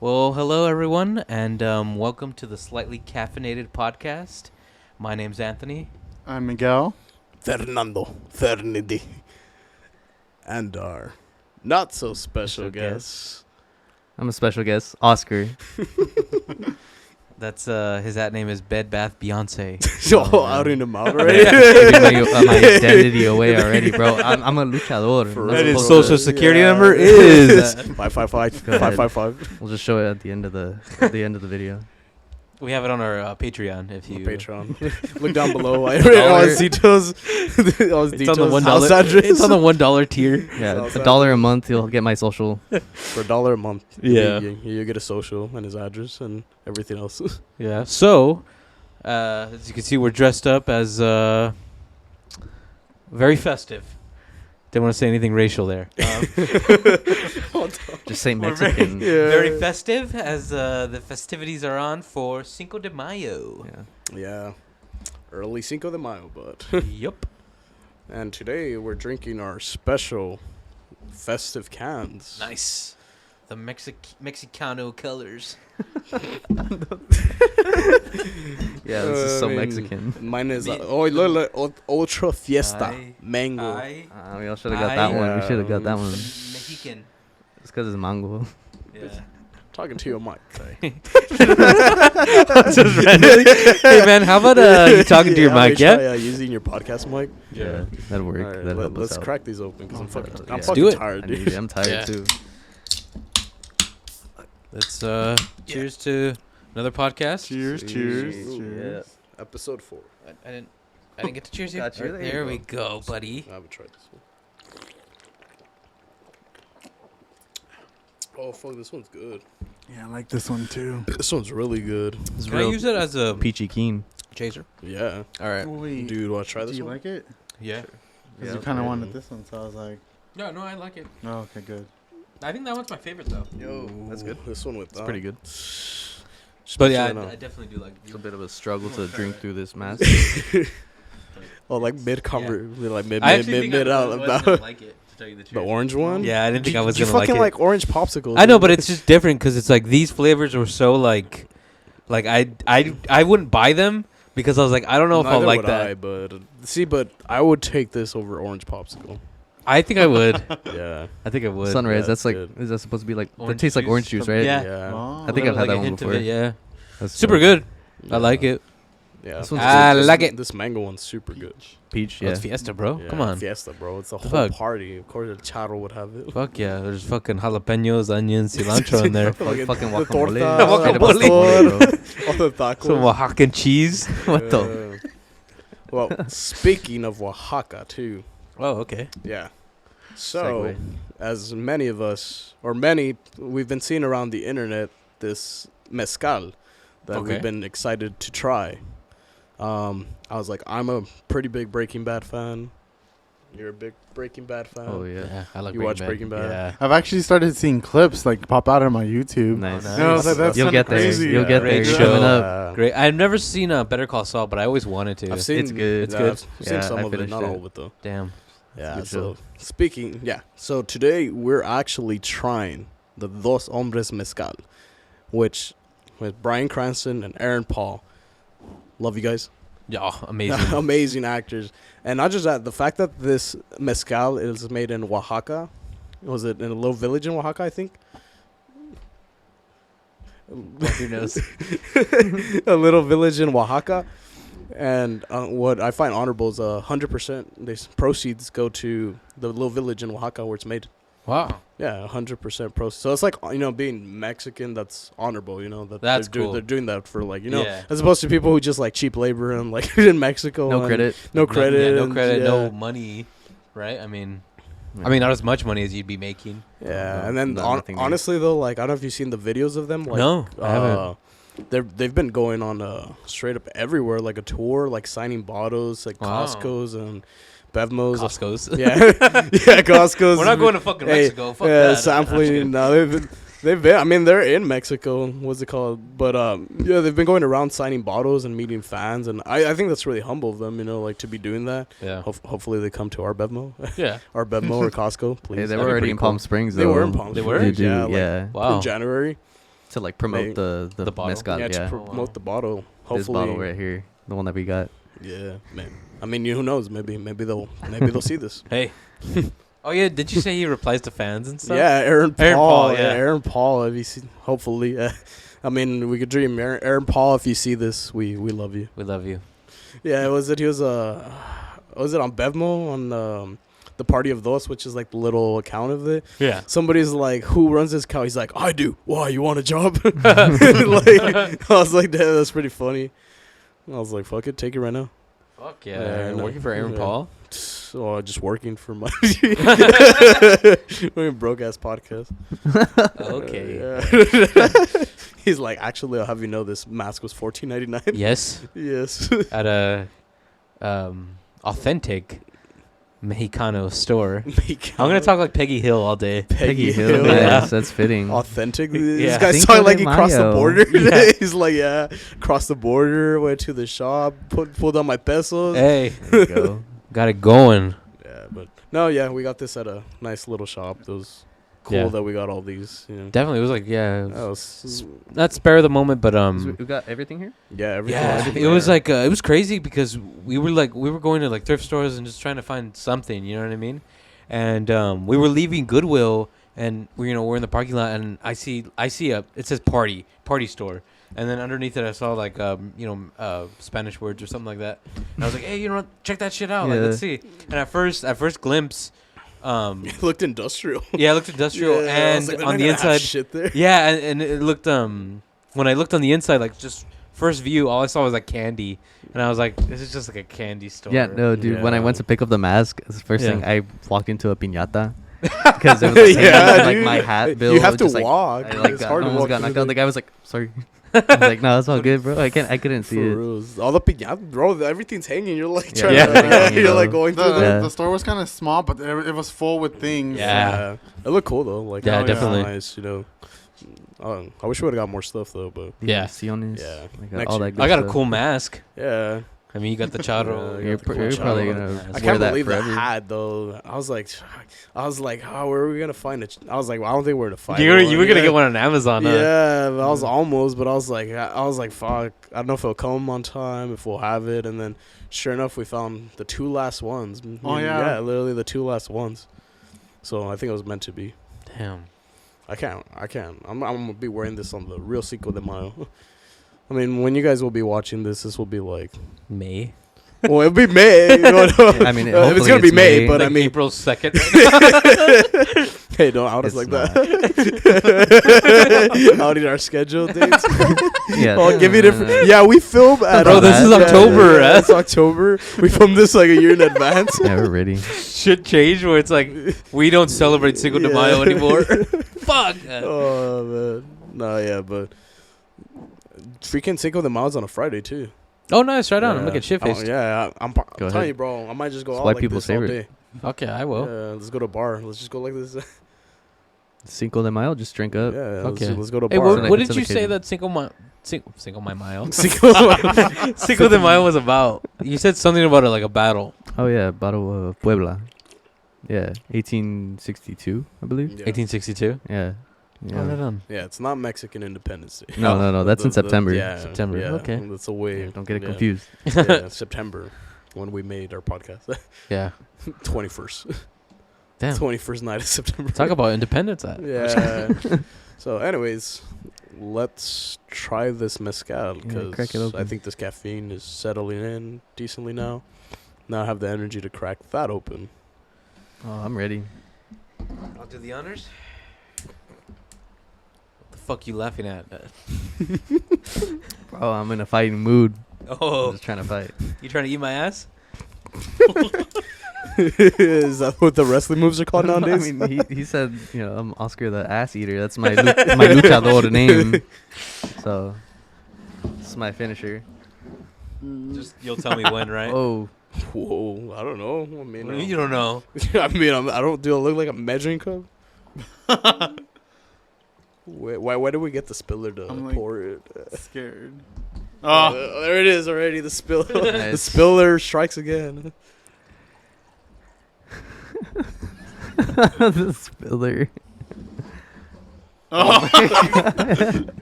Well, hello everyone, and welcome to the Slightly Caffeinated podcast. My name's Anthony. I'm Miguel. Fernando Fernidi. And our not so special guest. I'm a special guest, Oscar. That's his name is Bed Bath Beyonce. Out in the mouth Giving already. my identity away already, bro. I'm a luchador. For Not real. And his supposed social to- security Yeah. number is. 555. Go ahead. 555. We'll just show it at the end of the video. We have it on our Patreon. If you Patreon. Look down below. I read all his details. All his It's on the details. $1. House address. It's on the $1 tier. Yeah, Outside. $1 a month, you'll get my social. For $1 a month. Yeah. You get a social and his address and everything else. Yeah. So, as you can see, we're dressed up as very festive. Didn't want to say anything racial there. Just say We're very- Mexican. Very festive as the festivities are on for Cinco de Mayo. Yeah. Yeah. Early Cinco de Mayo, but. Yup. And today we're drinking our special festive cans. Nice. The Mexicano colors. Yeah, this is so I mean, Mexican. Mine is Me- Ultra Fiesta Aye. Mango. We all should have got that one. We should have got that one. Mexican. It's because it's mango. Yeah. Talking to your mic. Just randomly. Hey man, how about you talking to your mic? Try, Yeah. using your podcast mic. Yeah, that'll work. All right, That'll help us let's out. crack these open because I'm fucking, Yeah. I'm Let's fucking do it. tired, I dude. need it. I'm tired Yeah. too. Let's cheers to another podcast. Cheers, cheers, Ooh, cheers. Episode 4. I didn't get to cheers yet. Got you. There, There you we go, buddy. I haven't tried this one. Oh fuck, this one's good. Yeah, I like this one too. This one's really good. It's Can I real use it as a peachy keen. chaser? Yeah, All right. Wait, dude, wanna try do this you one? like it? Yeah. Because Yeah, you kind of okay. wanted this one, so I was like, No, I like it. oh, okay, good. I think that one's my favorite though. Yo, that's good. This one with It's pretty good. But yeah, Especially I definitely do like It's a bit of a struggle to try drink it. through this mask. Oh, like mid like mid I actually think mid I out wasn't about like it, to tell you the truth. the orange one. Yeah, I didn't think I was You gonna fucking like it. like orange popsicles. I know, dude. but it's just different because it's like these flavors were so like I wouldn't buy them because I was like I don't know if I'll Neither like would that. I, but I would take this over orange popsicle. I think I would. Yeah. I think I would. Sunrise. Yeah, that's like. good. Is that supposed to be like? Orange That tastes like juice orange juice, from- right? Yeah. Yeah. Oh. I think I've had Like that a one hint of before. it, yeah, That's super good. I like Yeah. it. Yeah. This one's I This- like it. This mango one's super good. Peach. Yeah. Yeah. It's Fiesta, bro. Yeah, Come on. Fiesta, bro. It's a The whole fuck? party. Of course, El Charro would have it. Fuck yeah. There's fucking jalapenos, onions, cilantro in there. Fucking the guacamole. torta, Straight up Guacamole. guacamole, bro. All the tacos. Some Oaxacan cheese. What the? Yeah. Well, speaking of Oaxaca, too. Oh, okay. Yeah. So, Segue. as many of us, we've been seeing around the internet this mezcal that Okay. we've been excited to try. I was like, I'm a pretty big Breaking Bad fan. You're a big Breaking Bad fan. Oh yeah. Yeah, I like You watch Breaking Bad? Yeah. I've actually started seeing clips like pop out on my YouTube. Nice. nice. And I was like, that's You'll kinda get there. crazy. You'll get there. Great You're show. coming up. Great. I've never seen Better Call Saul, but I always wanted to. I've seen It's good. It's good. I've seen Yeah, some I of it, finished not it. all of it though. Damn. Yeah. good So so today we're actually trying the Dos Hombres Mezcal, which with Bryan Cranston and Aaron Paul. Love you guys. Yeah, amazing. Amazing actors. And not just that, the fact that this mezcal is made in Oaxaca. Was it in a little village in Oaxaca, I think? Wipe your nose. A little village in Oaxaca. And what I find honorable is 100% these proceeds go to the little village in Oaxaca where it's made. Wow. Yeah, 100% proceeds. So it's like, being Mexican, that's honorable, that That's they're cool. they're doing that for, like, Yeah. as opposed to people who just, like, cheap labor and, like, in Mexico. No and credit. No credit. Yeah, no and- credit, yeah. no money, right? I mean, not as much money as you'd be making. Yeah, No, and then nothing new. honestly though, like I don't know if you've seen the videos of them. Like, No, I haven't. they've been going on straight up everywhere, like a tour, like signing bottles, like Wow. Costco's and Bevmo's. Costco's. Yeah, yeah, Costco's. We're not going to fucking Hey, Mexico. Fuck yeah, that. sampling. No, they've been. I mean, they're in Mexico. What's it called? But yeah, they've been going around signing bottles and meeting fans, and I think that's really humble of them. Like to be doing that. Yeah. Hopefully they come to our Bevmo, Yeah. our Bevmo or Costco, please. Hey, they That'd were be already pretty in cool. Palm Springs. They though. were in Palm They Springs. were? They do, Yeah, like, yeah. Wow. in January. to like promote Make the bottle? mezcal. yeah, Yeah, to promote the bottle. Hopefully, this bottle right here, the one that we got. Yeah, man. I mean, who knows? Maybe they'll see this. Hey. Oh yeah, did you say he replies to fans and stuff? Yeah, Aaron Paul. Aaron Paul, yeah. Aaron Paul. Have you seen? Hopefully, I mean, we could dream. Aaron Paul, if you see this, we love you. We love you. Yeah, was it on Bevmo on the Party of Dos, which is like the little account of it. Yeah. Somebody's like, who runs this account? He's like, I do. Why? You want a job? Like, I was like, damn, that's pretty funny. I was like, fuck it, take it right now. Fuck yeah. Yeah, You're no. working for Aaron Yeah. Paul? So just working for my broke ass podcast. Okay. Yeah. He's like, actually, I'll have you know this mask was $14.99. Yes. Yes. At a authentic Mexicano store. I'm gonna talk like Peggy Hill all day. Peggy Hill. Hill. Yeah. Nice, that's fitting. Authentic. Yeah. This guy's Cinco talking de like he crossed the Mayo. border. Yeah. He's like, yeah, crossed the border, went to the shop, pulled out my pesos. Hey, There you go. got it going. Yeah, but no, yeah, we got this at a nice little shop. It was cool Yeah. that we got all these. You know. Definitely, it was like That yeah, was, not spare of the moment, but We got everything here. yeah, everything. yeah, everything it was there. like it was crazy because we were going to like thrift stores and just trying to find something, you know what I mean? And we were leaving Goodwill and we're in the parking lot and I see it says party store. And then underneath it, I saw like Spanish words or something like that. And I was like, "Hey, check that shit out. Like, let's see." And at first glimpse, It looked industrial. yeah, it looked industrial, Yeah, I was and like, on the they're not gonna have inside, shit there. yeah, and it looked when I looked on the inside, like just first view, all I saw was like candy, and I was like, "This is just like a candy store." Yeah, no, dude. When I went Yeah. to pick up the mask, the first Yeah. thing I walked into a piñata because it was like, Yeah, like dude. my hat bill. You have to just, like, walk. I like It's got, hard to almost walk got through knocked out. the- The guy was like, "Sorry." I was like, "No, it's all good, bro. I couldn't see it." All the piñata, bro. Everything's hanging. You're like, Yeah, trying yeah, to, everything's hanging, you're bro. like going through The, there. Yeah. the store was kind of small, but it was full with things. Yeah. It looked cool though. Like, Yeah, it was definitely. nice. I wish we would have got more stuff though, but Yeah. Siones, Yeah. like, Next all year. that good I got a stuff. cool mask. yeah. I mean, you got the charo. Yeah, You're, you're probably gonna I wear can't that believe forever. the hat though. I was like, oh, where are we gonna find it? I was like, well, I don't think we're to find. You were gonna Yeah. get one on Amazon. Huh? Yeah, but I was almost, but I was like, fuck. I don't know if it'll come on time, if we'll have it, and then sure enough, we found the two last ones. Oh, yeah. Yeah, literally the two last ones. So I think it was meant to be. Damn. I can't. I'm gonna be wearing this on the real Cinco de Mayo. I mean, when you guys will be watching this will be like, May. well, it'll be May. I mean, if it's hopefully gonna be it's May, May. but Like I mean, April 2nd. hey, don't out us It's like not. that. Outing our schedule dates. Yeah. Oh, give me different. Yeah, we film at. Bro, this is October, huh? It's October. We filmed this like a year in advance. Yeah, we're ready. Shit changed where it's like we don't celebrate Cinco de Mayo Yeah. anymore. Fuck. Oh man, no, yeah, but freaking Cinco de Mayo's on a Friday too. Oh, nice. Right on. I'm Yeah. looking shit faced. Yeah, I'm Go telling ahead. you, bro. I might just go It's out white like people's this all favorite. day. Okay, I will. Yeah, let's go to a bar. Let's just go like this. Cinco de Mayo, just drink up. Yeah, Fuck yeah. let's go to a Hey, bar. what It's did an you say occasion. that Cinco de Mayo? Cinco de Mayo. Cinco de Mayo was about? You said something about it like a battle. Oh yeah, Battle of Puebla. Yeah, 1862, I believe. Yeah. 1862. Yeah. Oh, right on. Yeah, it's not Mexican Independence Day. No, that's in September. Yeah, September, Yeah, okay. That's a way. Yeah, don't get it yeah. confused. Yeah, September, when we made our podcast. Yeah. 21st. Damn. 21st night of September. Talk about independence. Yeah. So, anyways, let's try this mezcal Yeah, crack it because open. I think this caffeine is settling in decently now. Now I have the energy to crack that open. Oh, I'm ready. I'll do the honors. What the fuck you laughing at? Oh, I'm in a fighting mood. I'm Oh, just trying to fight. you trying to eat my ass? Is that what the wrestling moves are called nowadays? I mean, he said, I'm Oscar the Ass Eater. That's my my luchador name. So, this is my finisher. Just you'll tell me when, right? Oh, Whoa, I don't know. I mean, You don't know. I mean, I don't. Do I look like a measuring cup? Why do we get the spiller to I'm like- pour it? Scared. There it is already. The spiller. The Nice. spiller strikes again. the spiller.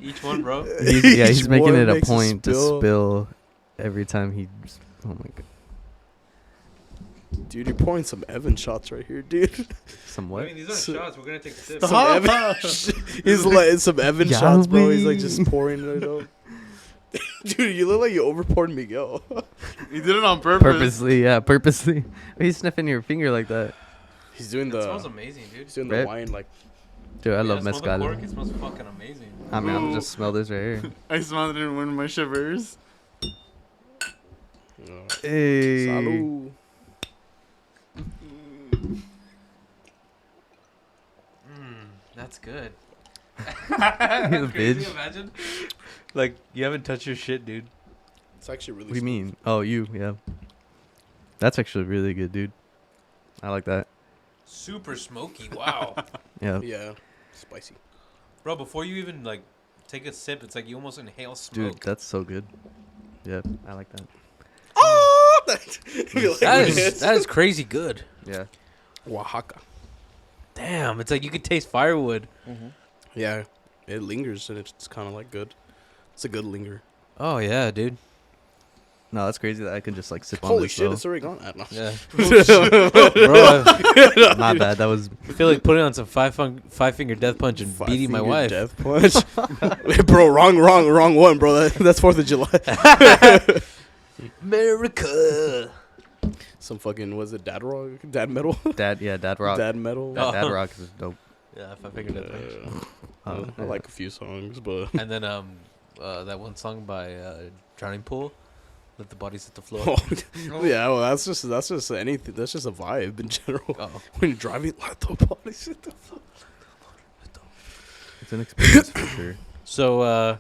Each one, bro. He's Each making one it a makes point to spill every time he. Oh my god. Dude, you're pouring some Evan shots right here, dude. Some I what? mean, these aren't So- shots. We're gonna take sips. Some Evan. He's like some Evan shots, bro. He's like just pouring it up. Dude, you look like you over poured Miguel. He did it on purpose. Purposely. He's sniffing your finger like that. He's doing It smells the. amazing, dude. He's doing Right? the wine like. Dude, I Yeah, love smell the mezcal. cork. It smells fucking amazing. I mean, I'll Ooh. just smell this right here. I smelled it in one of my shivers. Hey. Salud. That's good. You bitch. Imagine. Like you haven't touched your shit, dude. It's actually really. What do you mean? Oh, yeah. That's actually really good, dude. I like that. Super smoky. Wow. Yeah. Yeah, spicy. Bro, before you even like take a sip, it's like you almost inhale Dude, smoke. that's so good. Yeah, I like that. Oh, That is crazy good. Yeah. Oaxaca. Damn, it's like you could taste firewood. Yeah, it lingers and it's kind of like good. It's a good linger. Oh yeah, dude. No, that's crazy that I can just like sip on Holy this. shit, though. it's already gone. I don't know. Yeah. Bro, I My bad. That was. feel like putting on some five finger death punch and beating my wife. Death punch. Wait, bro, wrong one, bro. That's 4th of July. America. Some fucking was it dad rock, dad metal, Dad rock. dad metal. Oh. Dad rock is dope. Yeah, five finger death punch. I like a few songs, but And then that one song by Drowning Pool, Let the Bodies Hit the Floor. yeah, well, that's just anything. That's just a vibe in general. Oh. When you're driving, let the bodies hit the floor. It's an experience for sure. So,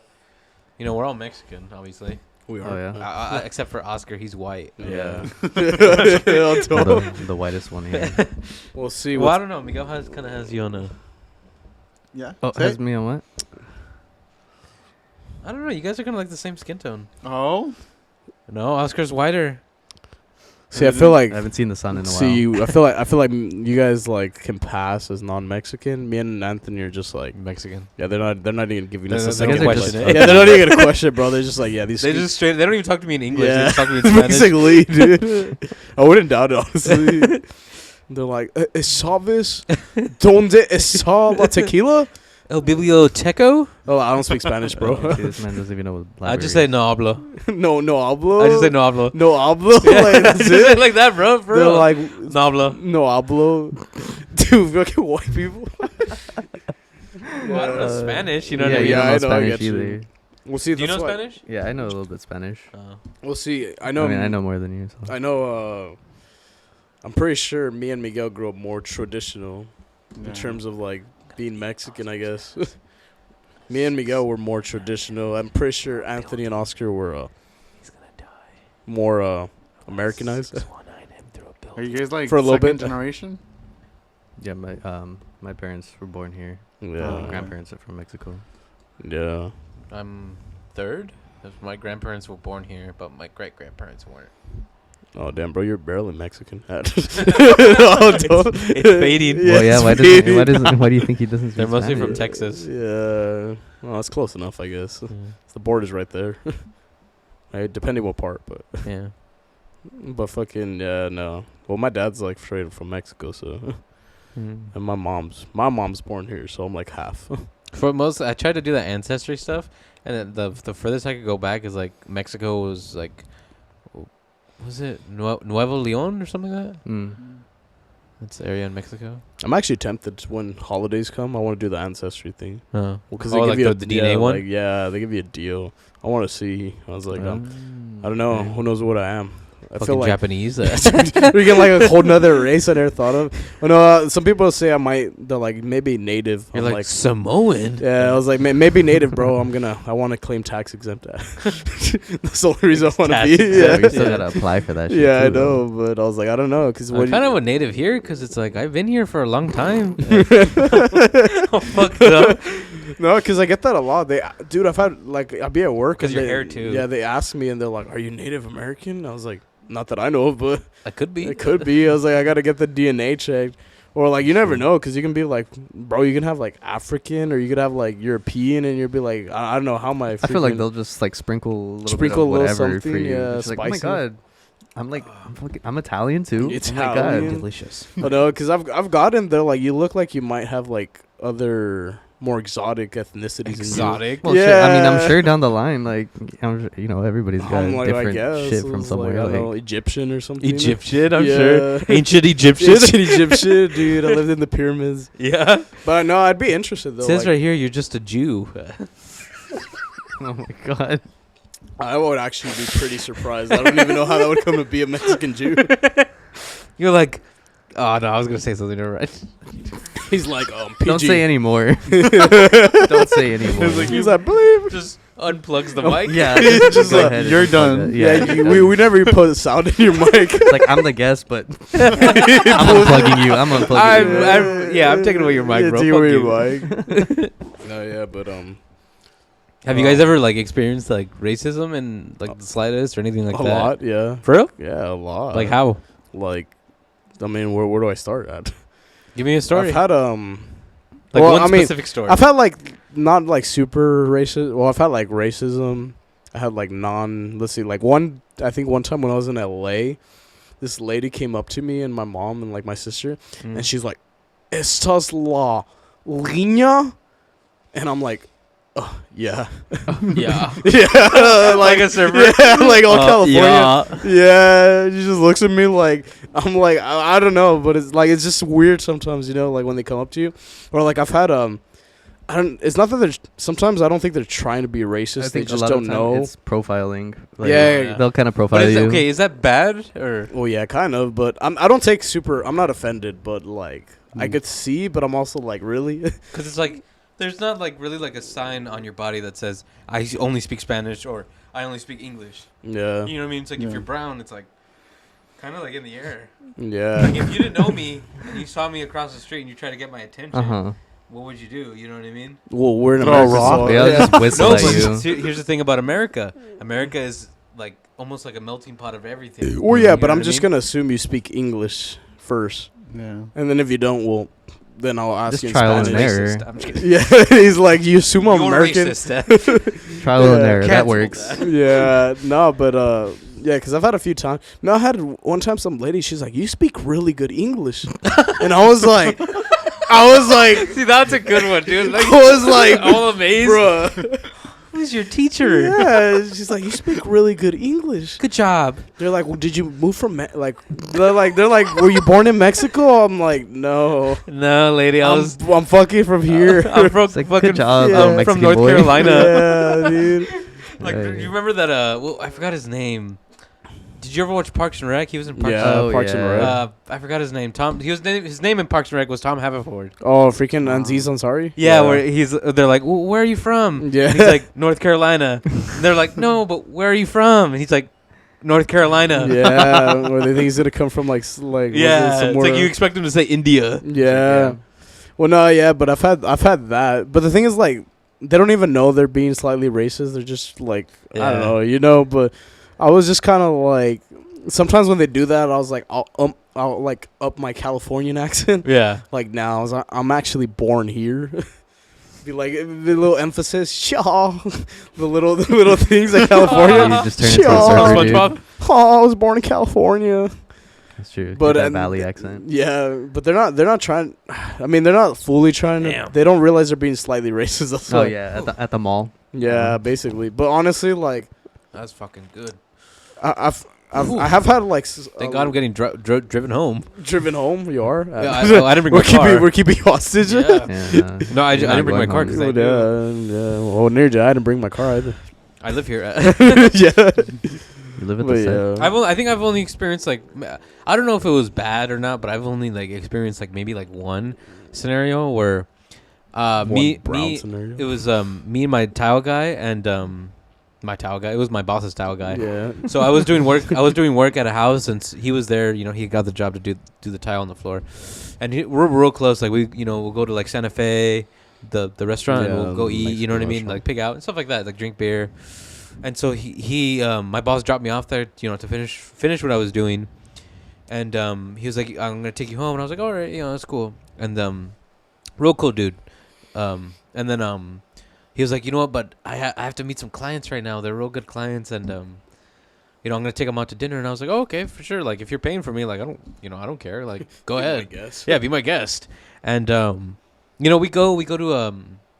we're all Mexican, obviously. We Oh, yeah. Except for Oscar, he's white. Yeah. the The whitest one here. we'll see. Well, I What don't know. Miguel kind of has you on a. Yeah. Oh, Say has it. me on what? I don't know. You guys are kind of like the same skin tone. Oh. No, Oscar's whiter. see, I feel like I haven't seen the sun in a while. see. I feel like you guys like can pass as non-Mexican. Me and Anthony are just like Mexican. yeah. They're not even giving us They're- a they're second gonna question. question it. Yeah, they're not even gonna question, it, bro. They're just like yeah. These They just straight. They don't even talk to me in English. They Yeah. just talk to me in Spanish. basically, dude. I wouldn't doubt it, honestly. They're like, ¿sabes dónde está la tequila? El biblioteco. Oh, I don't speak Spanish, bro. Okay, this man doesn't even know what I library just say is. no hablo. no hablo. I just say no hablo. No hablo. Like, that's Just say it. it like that, bro. For They're real. like, no hablo. no hablo. Dude, fucking white people. Well, I don't know Spanish. You know what I yeah, mean? you Yeah, don't know I know, I Spanish get you. either. We'll see. Do you know that's why- Spanish? Yeah, I know a little bit Spanish. We'll see. I I know. mean, I know more than you. So. I know. I'm pretty sure me and Miguel grew up more traditional in terms of like being Mexican, I guess. Me and Miguel were more traditional. I'm pretty sure Anthony and Oscar were He's gonna die. more Americanized. 619 him through a building. Are you guys like For a little second bit. generation? Yeah, my parents were born here. Yeah. Grandparents are from Mexico. Yeah. I'm third. 'Cause my grandparents were born here, but my great grandparents weren't. Oh damn, bro, you're barely Mexican. Oh, It's fading. Well, yeah. it's Why do you think he doesn't? They're speak mostly Spanish? from Texas. Yeah. Well, that's close enough, I guess. The border's right there. Right, depending what part, but Yeah. fucking yeah, no. Well, my dad's like straight from Mexico, so Mm. and my mom's born here, so I'm like half. For most, I tried to do that ancestry stuff, and then the furthest I could go back is like Mexico was like, was it Nuevo Leon or something like that? Mm. That's the area in Mexico. I'm actually tempted when holidays come. I want to do the ancestry thing. Oh, Well, because Oh, they give like you the DNA one? Like, yeah, they give you a deal. I want to see. I was like, I don't know. okay. Who knows what I am? I Fucking feel like Japanese. we get like a whole nother race I never thought of. Oh, no, some people say I might. They're like maybe native. You're I'm like Samoan. yeah, I was like maybe native, bro. I want to claim tax exempt. That's the only reason I want to Tax be. exempt. Yeah, we Yeah, still gotta apply for that. Shit yeah, I too, though. know, but I was like, I don't know, because I'm kind of a native here because it's like I've been here for a long time. I'm fucked up. No, because I get that a lot. Dude, I've had like I'll be at work 'Cause and your they- hair, too. Yeah, they ask me and they're like, "Are you Native American?" I was like, "Not that I know of, but I could be. it could be." I was like, "I gotta get the DNA checked." Or like you never know, because you can be like, bro, you can have like African, or you could have like European, and you'll be like, I don't know how my. I feel like they'll just like sprinkle a little bit of a little whatever for something, you. yeah, It's like, oh my spicy. god, I'm Italian too. Italian. Oh my god, Delicious. I know, because I've gotten there. Like you look like you might have like other more exotic ethnicities. Exotic. Well, shit, I mean, I'm Yeah. sure down the line, like, everybody's got I'm like, different I guess, shit it from was somewhere. like, I Like, don't know, Egyptian or something. Egyptian, I'm Yeah. sure. Ancient Egyptian. Ancient Egyptian, dude. I lived in the pyramids. Yeah. But no, I'd be interested though. It says like, right here, you're just a Jew. oh my god. I would actually be pretty surprised. I don't even know how that would come to be a Mexican Jew. You're like, oh no, I was gonna say something. Never mind. He's like, PG. Don't say anymore. Don't say anymore. He's like, bleep. Just unplugs the mic. Yeah, Just go like, ahead and you're unplug done. it. Yeah, we never even put sound in your mic. It's like, I'm the guest, but I'm unplugging you. I'm unplugging you. I'm taking away your mic, Yeah, bro. take Fuck away you. your mic. No, yeah, but Have you guys ever like experienced like racism and like the slightest or anything like a that? lot, yeah, For real? yeah, a lot. Like how? Like, I mean, where do I start at? Give me a story. I've had like well, one I mean, specific story. I've had like not like super racist. Well, I've had like racism. I had like let's see, like I think one time when I was in LA, this lady came up to me and my mom and like my sister, Mm. and she's like, "Estas la línea," and I'm like, "Oh yeah, yeah. yeah," Like a server. yeah, like all California. Yeah. Yeah, she just looks at me like I'm like I don't know, but it's just weird sometimes, like when they come up to you, or like I've had it's not that they're sometimes I don't think they're trying to be racist. I They think just a lot don't of time know. it's profiling. Like, Yeah. they'll kind of But profile you. is that bad or? Well, yeah, kind of, but I don't take I'm not offended, but like I Mm. could see, but I'm also like really. Because it's like there's not like really like a sign on your body that says I only speak Spanish or I only speak English. Yeah, You know what I mean? It's like if Yeah. you're brown, it's like kind of like in the air. yeah. Like if you didn't know me and you saw me across the street and you try to get my attention, what would you do? You know what I mean? Well, we're in Throw America, a rock. so- Yeah, I'll just whistle No, at but you. here's the thing about America. America is like almost like a melting pot of everything. Well, yeah, You but know I'm what I just mean? gonna assume you speak English first, Yeah. and then if you don't, well, then I'll ask Just you in trial and Spanish. error. Racist. I'm just kidding. Yeah, he's like, you assume I'm You're American. racist. Trial and Yeah. error. That Cancel works. that. Yeah, no, but yeah, because I've had a few times. No, I had one time some lady. She's like, "You speak really good English," and I was like, See, that's a good one, dude. Like, I was like, all amazed. bruh. Who's your teacher? Yeah, she's like, "You speak really good English." Good job. They're like, well, "Did you move from they're like, were you born in Mexico?" I'm like, "No, No, lady, I'm fucking from here." I'm from It's like, fucking good job, yeah. from Mexican North boy. Carolina. Yeah, dude. Like, Right. you remember that? Well, I forgot his name. Did you ever watch Parks and Rec? He was in Parks. Yeah, Oh, Parks and yeah. Rec. I forgot his name. Tom. His name in Parks and Rec was Tom Haverford. Oh, freaking Aziz Ansari. Yeah, where they're like, well, where are you from? Yeah. And he's like, North Carolina. And they're like, no, but where are you from? And he's like, North Carolina. Yeah, where they think he's gonna come from, like Yeah, it's somewhere. like you expect him to say India. Yeah. Well, no, yeah, but I've had that. But the thing is, like, they don't even know they're being slightly racist. They're just like, I Yeah. don't know, But I was just kind of like, sometimes when they do that, I was like, I'll like up my Californian accent. Yeah. Like now, I'm actually born here. Be like the little emphasis, the little things like California. You just turn into a Sure. surfer, dude. SpongeBob. Oh, I was born in California. That's true. But, But that and- valley accent. Yeah, but they're not trying. I mean, they're not fully trying to. Damn. They don't realize they're being slightly racist. That's Oh why. yeah, at the mall. Yeah, basically. But honestly, like, That's fucking good. I have had like. Thank God I'm getting driven home. driven home. You are. Yeah, I didn't bring my car. We're keeping you hostage. Yeah. Yeah. No, I You're didn't not bring my going car home. because Oh, I knew. yeah. Well, near you, I didn't bring my car either. I live here. Yeah. You live at But the set. yeah. I think I've only experienced like I don't know if it was bad or not, but I've only like experienced like maybe like one scenario where One brown scenario. it was me and my tile guy and my tile guy. It was my boss's tile guy. Yeah. So I was doing work. I was doing work at a house, and he was there. You know, he got the job to do the tile on the floor, and we're real close. Like we'll go to like Santa Fe, the restaurant, and Yeah, we'll go eat. You know what I Mexican mean? restaurant. Like pig out and stuff like that. Like drink beer. And so he my boss dropped me off there, you know, to finish what I was doing. And he was like, I'm gonna take you home, and I was like, all right, that's cool. And real cool dude. And then he was like, you know what? But I have to meet some clients right now. They're real good clients, and I'm gonna take them out to dinner. And I was like, oh, okay, for sure. Like if you're paying for me, like I don't care. Like go ahead. Yeah, be my guest. And we go to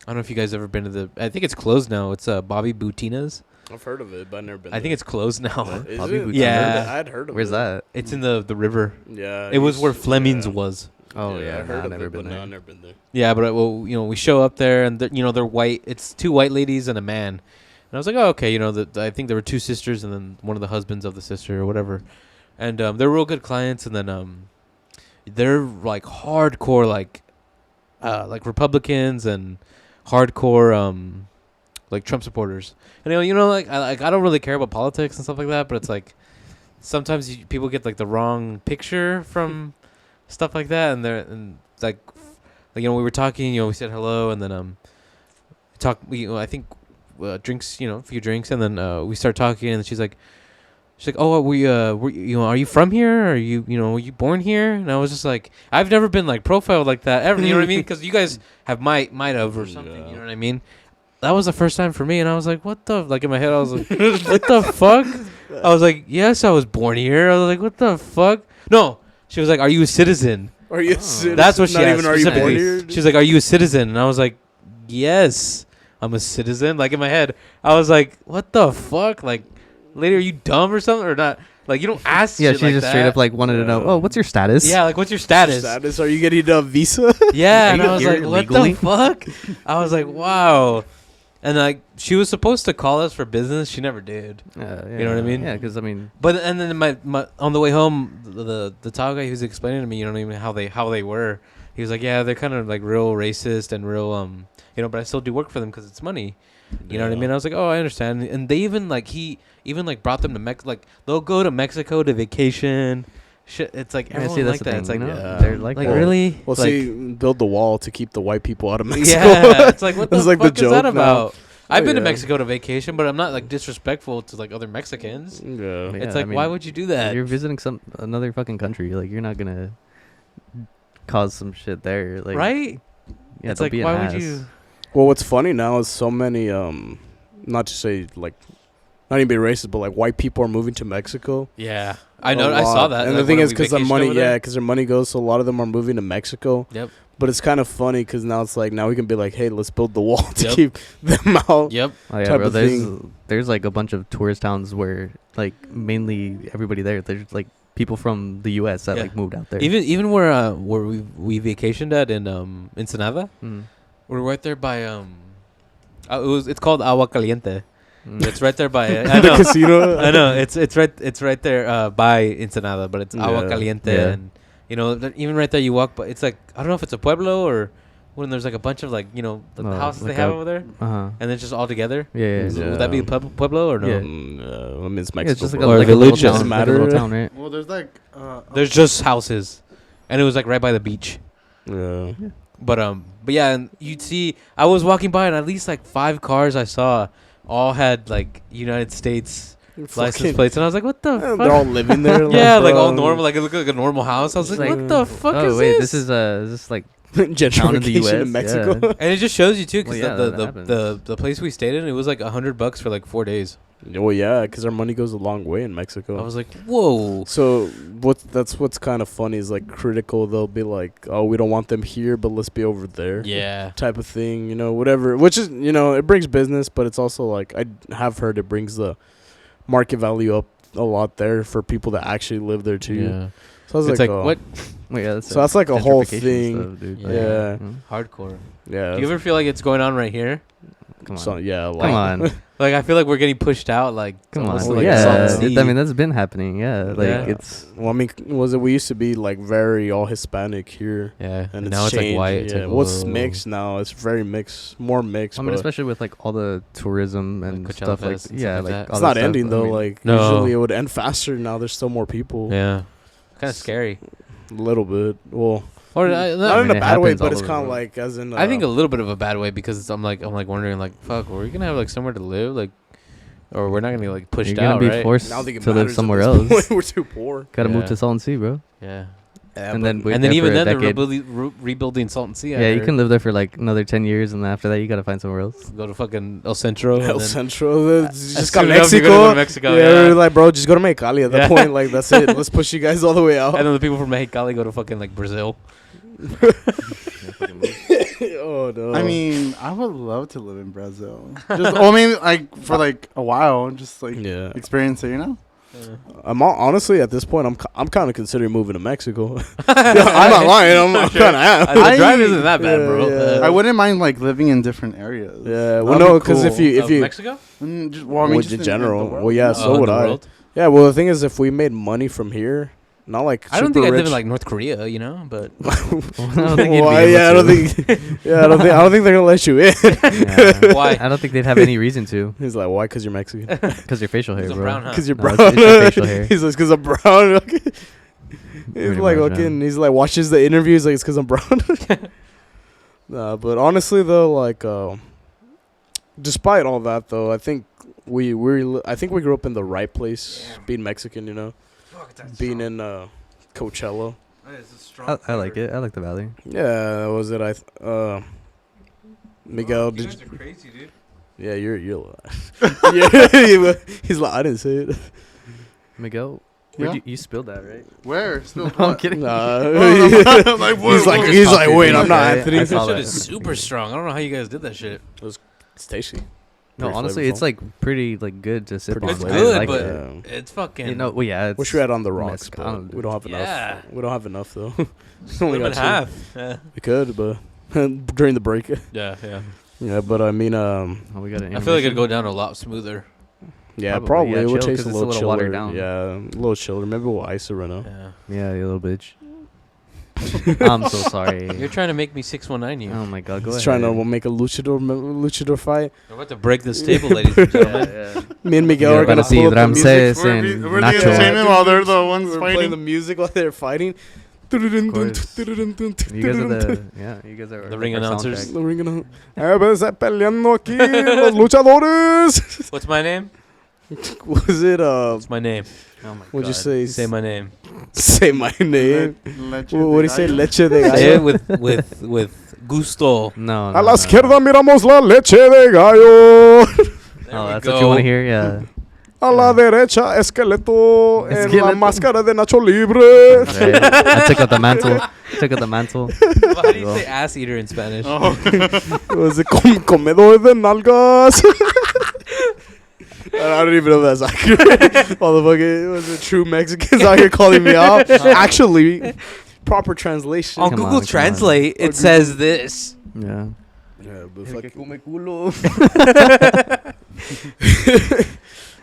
I don't know if you guys ever been to I think it's closed now. It's Bobby Boutina's. I've heard of it, but I've never been. I think it's closed now. Is Bobby it? Boutina's? Yeah. I'd heard of Where's it. that? It's in the river. Yeah. It was where Fleming's was. Oh I yeah, heard nah, of I've never it, been but there. no, I've never been there. Yeah, but we show up there, and they're white. It's two white ladies and a man. And I was like, oh, okay. I think there were two sisters, and then one of the husbands of the sister or whatever. And they're real good clients, and then they're like hardcore like Republicans and hardcore like Trump supporters. And I don't really care about politics and stuff like that, but it's like sometimes people get like the wrong picture from stuff like that, and we were talking, we said hello, and then I think drinks, a few drinks, and then we start talking, and she's like, oh, are you from here? Are you were you born here? And I was just like, I've never been like profiled like that ever. You know what I mean? Because you guys might have or something. Yeah. You know what I mean? That was the first time for me, and I was like, what the in my head I was like, what the fuck? I was like, yes, I was born here. I was like, what the fuck? No, she was like, are you a citizen? Are you? a citizen? That's what she Not asked even. Are you born specifically. here? She's like, are you a citizen? And I was like, yes, I'm a citizen. Like in my head, I was like, what the fuck? Like, lady, are you dumb or something or not? Like you don't ask. Yeah, shit she like just that. straight up like wanted to know. Yeah. Oh, what's your status? Yeah, like what's your status? Status? Are you getting a visa? Yeah, Are and you I was here like, what legally? the fuck? I was like, wow. And like she was supposed to call us for business, she never did. Yeah, You know what I mean? Yeah, because I mean, But and then my on the way home, the tall guy, he was explaining to me, how they were. He was like, yeah, they're kind of like real racist and real but I still do work for them because it's money. You know what I mean? I was like, oh, I understand. And they even like he brought them to Mexico. Like they'll go to Mexico to vacation. Shit, it's like yeah, everyone see, like that's the that. thing. It's like Yeah. They're like that. really. Well, like, see, build the wall to keep the white people out of Mexico. yeah, it's like what the That's like fuck the is that joke now. about? I've been to yeah. Mexico to vacation, but I'm not like disrespectful to like other Mexicans. Yeah. Yeah, It's I like, mean, why would you do that? You're visiting another fucking country. Like you're not gonna cause some shit there. Like Right? Yeah, It's don't like, be an why ass. would you? Well, what's funny now is so many, not to say like, not even be racist, but like white people are moving to Mexico. Yeah, I A know. I lot. saw that. And like, the thing when is, we because their vacationed money, over there. because their money goes, so a lot of them are moving to Mexico. Yep. But it's kind of funny because now it's like now we can be like, hey, let's build the wall to Yep. keep them out. Yep. Oh yeah, type bro. of There's like a bunch of tourist towns where like mainly everybody there's like people from the U.S. that Yeah. like moved out there. Even where we vacationed at in Ensenada, Mm. we're right there by it's called Agua Caliente. Mm. It's right there by I The know. casino. I know it's right there by Ensenada, but it's Agua Yeah. Caliente, Yeah. and even right there you walk, but it's like I don't know if it's a pueblo or when there's like a bunch of like the Oh, houses they like have a- over there, Uh-huh. and it's just all together. Yeah, yeah. Yeah. Would that be a pueblo or no? Yeah. I mean, it's Yeah, Mexico. it's just like a, Or like a little village, town. doesn't Like a little matter. town, right? Well, there's like There's just houses, and it was like right by the beach. Yeah. But yeah, and you'd see. I was walking by, and at least like 5 cars I saw all had like United States license Fucking- plates, and I was like, "What the fuck?" They're all living there. yeah, like all bro. normal. Like it looked like a normal house. I was It's like, like, "What the fuck oh is wait, this?" is this like Gentrification town in the U.S. in Mexico. Yeah. And it just shows you too, because Well, yeah, that happens. the place we stayed in, it was like $100 for like 4 days. Well, yeah, because our money goes a long way in Mexico. I was like, "Whoa!" So that's what's kind of funny is like critical. They'll be like, "Oh, we don't want them here, but let's be over there." Yeah, Type of thing, whatever. Which is, it brings business, but it's also like I have heard it brings the market value up a lot there for people that actually live there too. yeah. So I was It's like, like oh. what Wait, yeah, that's So that's like a whole gentrification thing. stuff, dude. Yeah. Like, Yeah. mm, hardcore. Yeah. Do you ever feel like it's going on right here? Come on. So, yeah. Come on. Like I feel like we're getting pushed out. Like Come on. almost Well, like yeah. salt and Yeah. sea. I mean, that's been happening. Yeah. Like, Yeah. it's. Well, I mean, we used to be like very all Hispanic here. yeah, And now it's like changed. white. It's Yeah. like, What's whoa. mixed now? It's very mixed, more mixed. I mean, but especially with like all the tourism and Coachella stuff like. Fest and Yeah, stuff like like. that. all it's that not stuff, ending I though. mean, Like No. usually it would end faster. Now there's still more people. Yeah, kind of scary. A little bit. Well, Or not in mean, a it bad way, happens all but it's over kind the of world. like as in. I think a little bit of a bad way because I'm like wondering like fuck, are we gonna have like somewhere to live? Like or we're not gonna be like pushed You're gonna out, be right? forced I don't think it to live matters at somewhere this else. point. We're too poor. Gotta move Yeah. to Salton Sea, bro. Yeah. Yeah, And then wait And then there even for a then, they're decade. rebuilding Salton Sea. I Yeah, you heard. can live there for like another 10 years, and then after that, you gotta find somewhere else. Go to fucking El Centro. and El then- Central. As Just got soon enough, you're Mexico. gonna go to Mexico. Yeah, Yeah. we're like, bro, just go to Mexicali at that Yeah. point. Like, that's it. Let's push you guys all the way out. And then the people from Mexicali go to fucking like Brazil. Oh no. I mean, I would love to live in Brazil. Just, I mean, like for like a while, just like yeah. experience it, you know. Honestly at this point, I'm kind of considering moving to Mexico. I'm not lying. I'm kind of am. The drive isn't that bad, Yeah, bro. yeah. I wouldn't mind like living in different areas. Yeah. Well, That'd no, be because cool. if you Mexico? Well, I mean, well, just in the general, world. well, yeah, Oh, so in would the I. world? Yeah. Well, the thing is, if we made money from here, not like I don't super think I'd rich. live in like North Korea, you know, but I don't think you'd be Well, able yeah, I don't to. think. Yeah, I don't think they're gonna let you in. Yeah. why? I don't think they'd have any reason to, He's like, why? Because you're Mexican. because your facial hair, He's a bro. brown, huh? Because you're No, brown. it's your facial hair. He's like, because I'm brown. He's Pretty like, much, okay. man. He's like, watches the interviews. Like, it's because I'm brown. But honestly, though, like, despite all that, though, I think we grew up in the right place. Being Mexican, you know, being in Coachella. I like it. I like the valley. Yeah, was it? Miguel, You did guys are crazy, dude. yeah, you're yeah, he's like, I didn't say it. Miguel, Yeah? you spilled that, right? Where? Still, No, I'm kidding. Nah. I'm like, he's like, Just he's talk like, to wait, you. I'm not Okay, Anthony. I That saw shit that. is super strong. I don't know how you guys did that shit. It's tasty. No, Pretty honestly, flavorful. it's like pretty like good to sip Pretty on. It's Like, I good, like but it. it's fucking. You know, well, yeah. It's, Wish we had on the rocks, mezcal, but we don't have enough. Yeah. We don't have enough though. Split them in two. half. Yeah, We could, but during the break. yeah. Yeah, but I mean, Oh, we got an I feel like it'd intermission. go down a lot smoother. yeah, Probably, probably yeah, it would chill, taste 'cause a it's a little little chiller. watered down. Yeah, a little chiller. Maybe we'll ice it right now. Yeah. Yeah, you little bitch. I'm so sorry. You're trying to make me 619 you. Oh my god, go He's ahead. trying to make a luchador fight. We're about to break this table, ladies and gentlemen. Yeah. Me and Miguel You're are gonna about to see pull up the music. Ramses We're, and we're the Nacho. entertainment while they're the ones We're playing the fighting. music while they're fighting. Of course. You guys are you guys are The ring our announcers. soundtrack. The ring announcer. A veces peleando aquí los luchadores. What's my name? Was it What's my name? Oh my what'd you god. say? Say my name. Say my name. Leche What do you say? de gallo. Leche de Say it gallo. with gusto. No. A la izquierda miramos la leche de gallo. There Oh, we that's go. what you want to hear? Yeah. A la derecha esqueleto en la Esqueleto. máscara de Nacho Libre. Right. I took out the mantle. Took out the mantle. How do you say ass eater in Spanish? Oh, Was it comedor de nalgas? I don't even know if that's accurate. All the fucking was it true Mexicans out here calling me out? Actually, proper translation. On Come Google on. Translate, it says this. Yeah. Yeah, but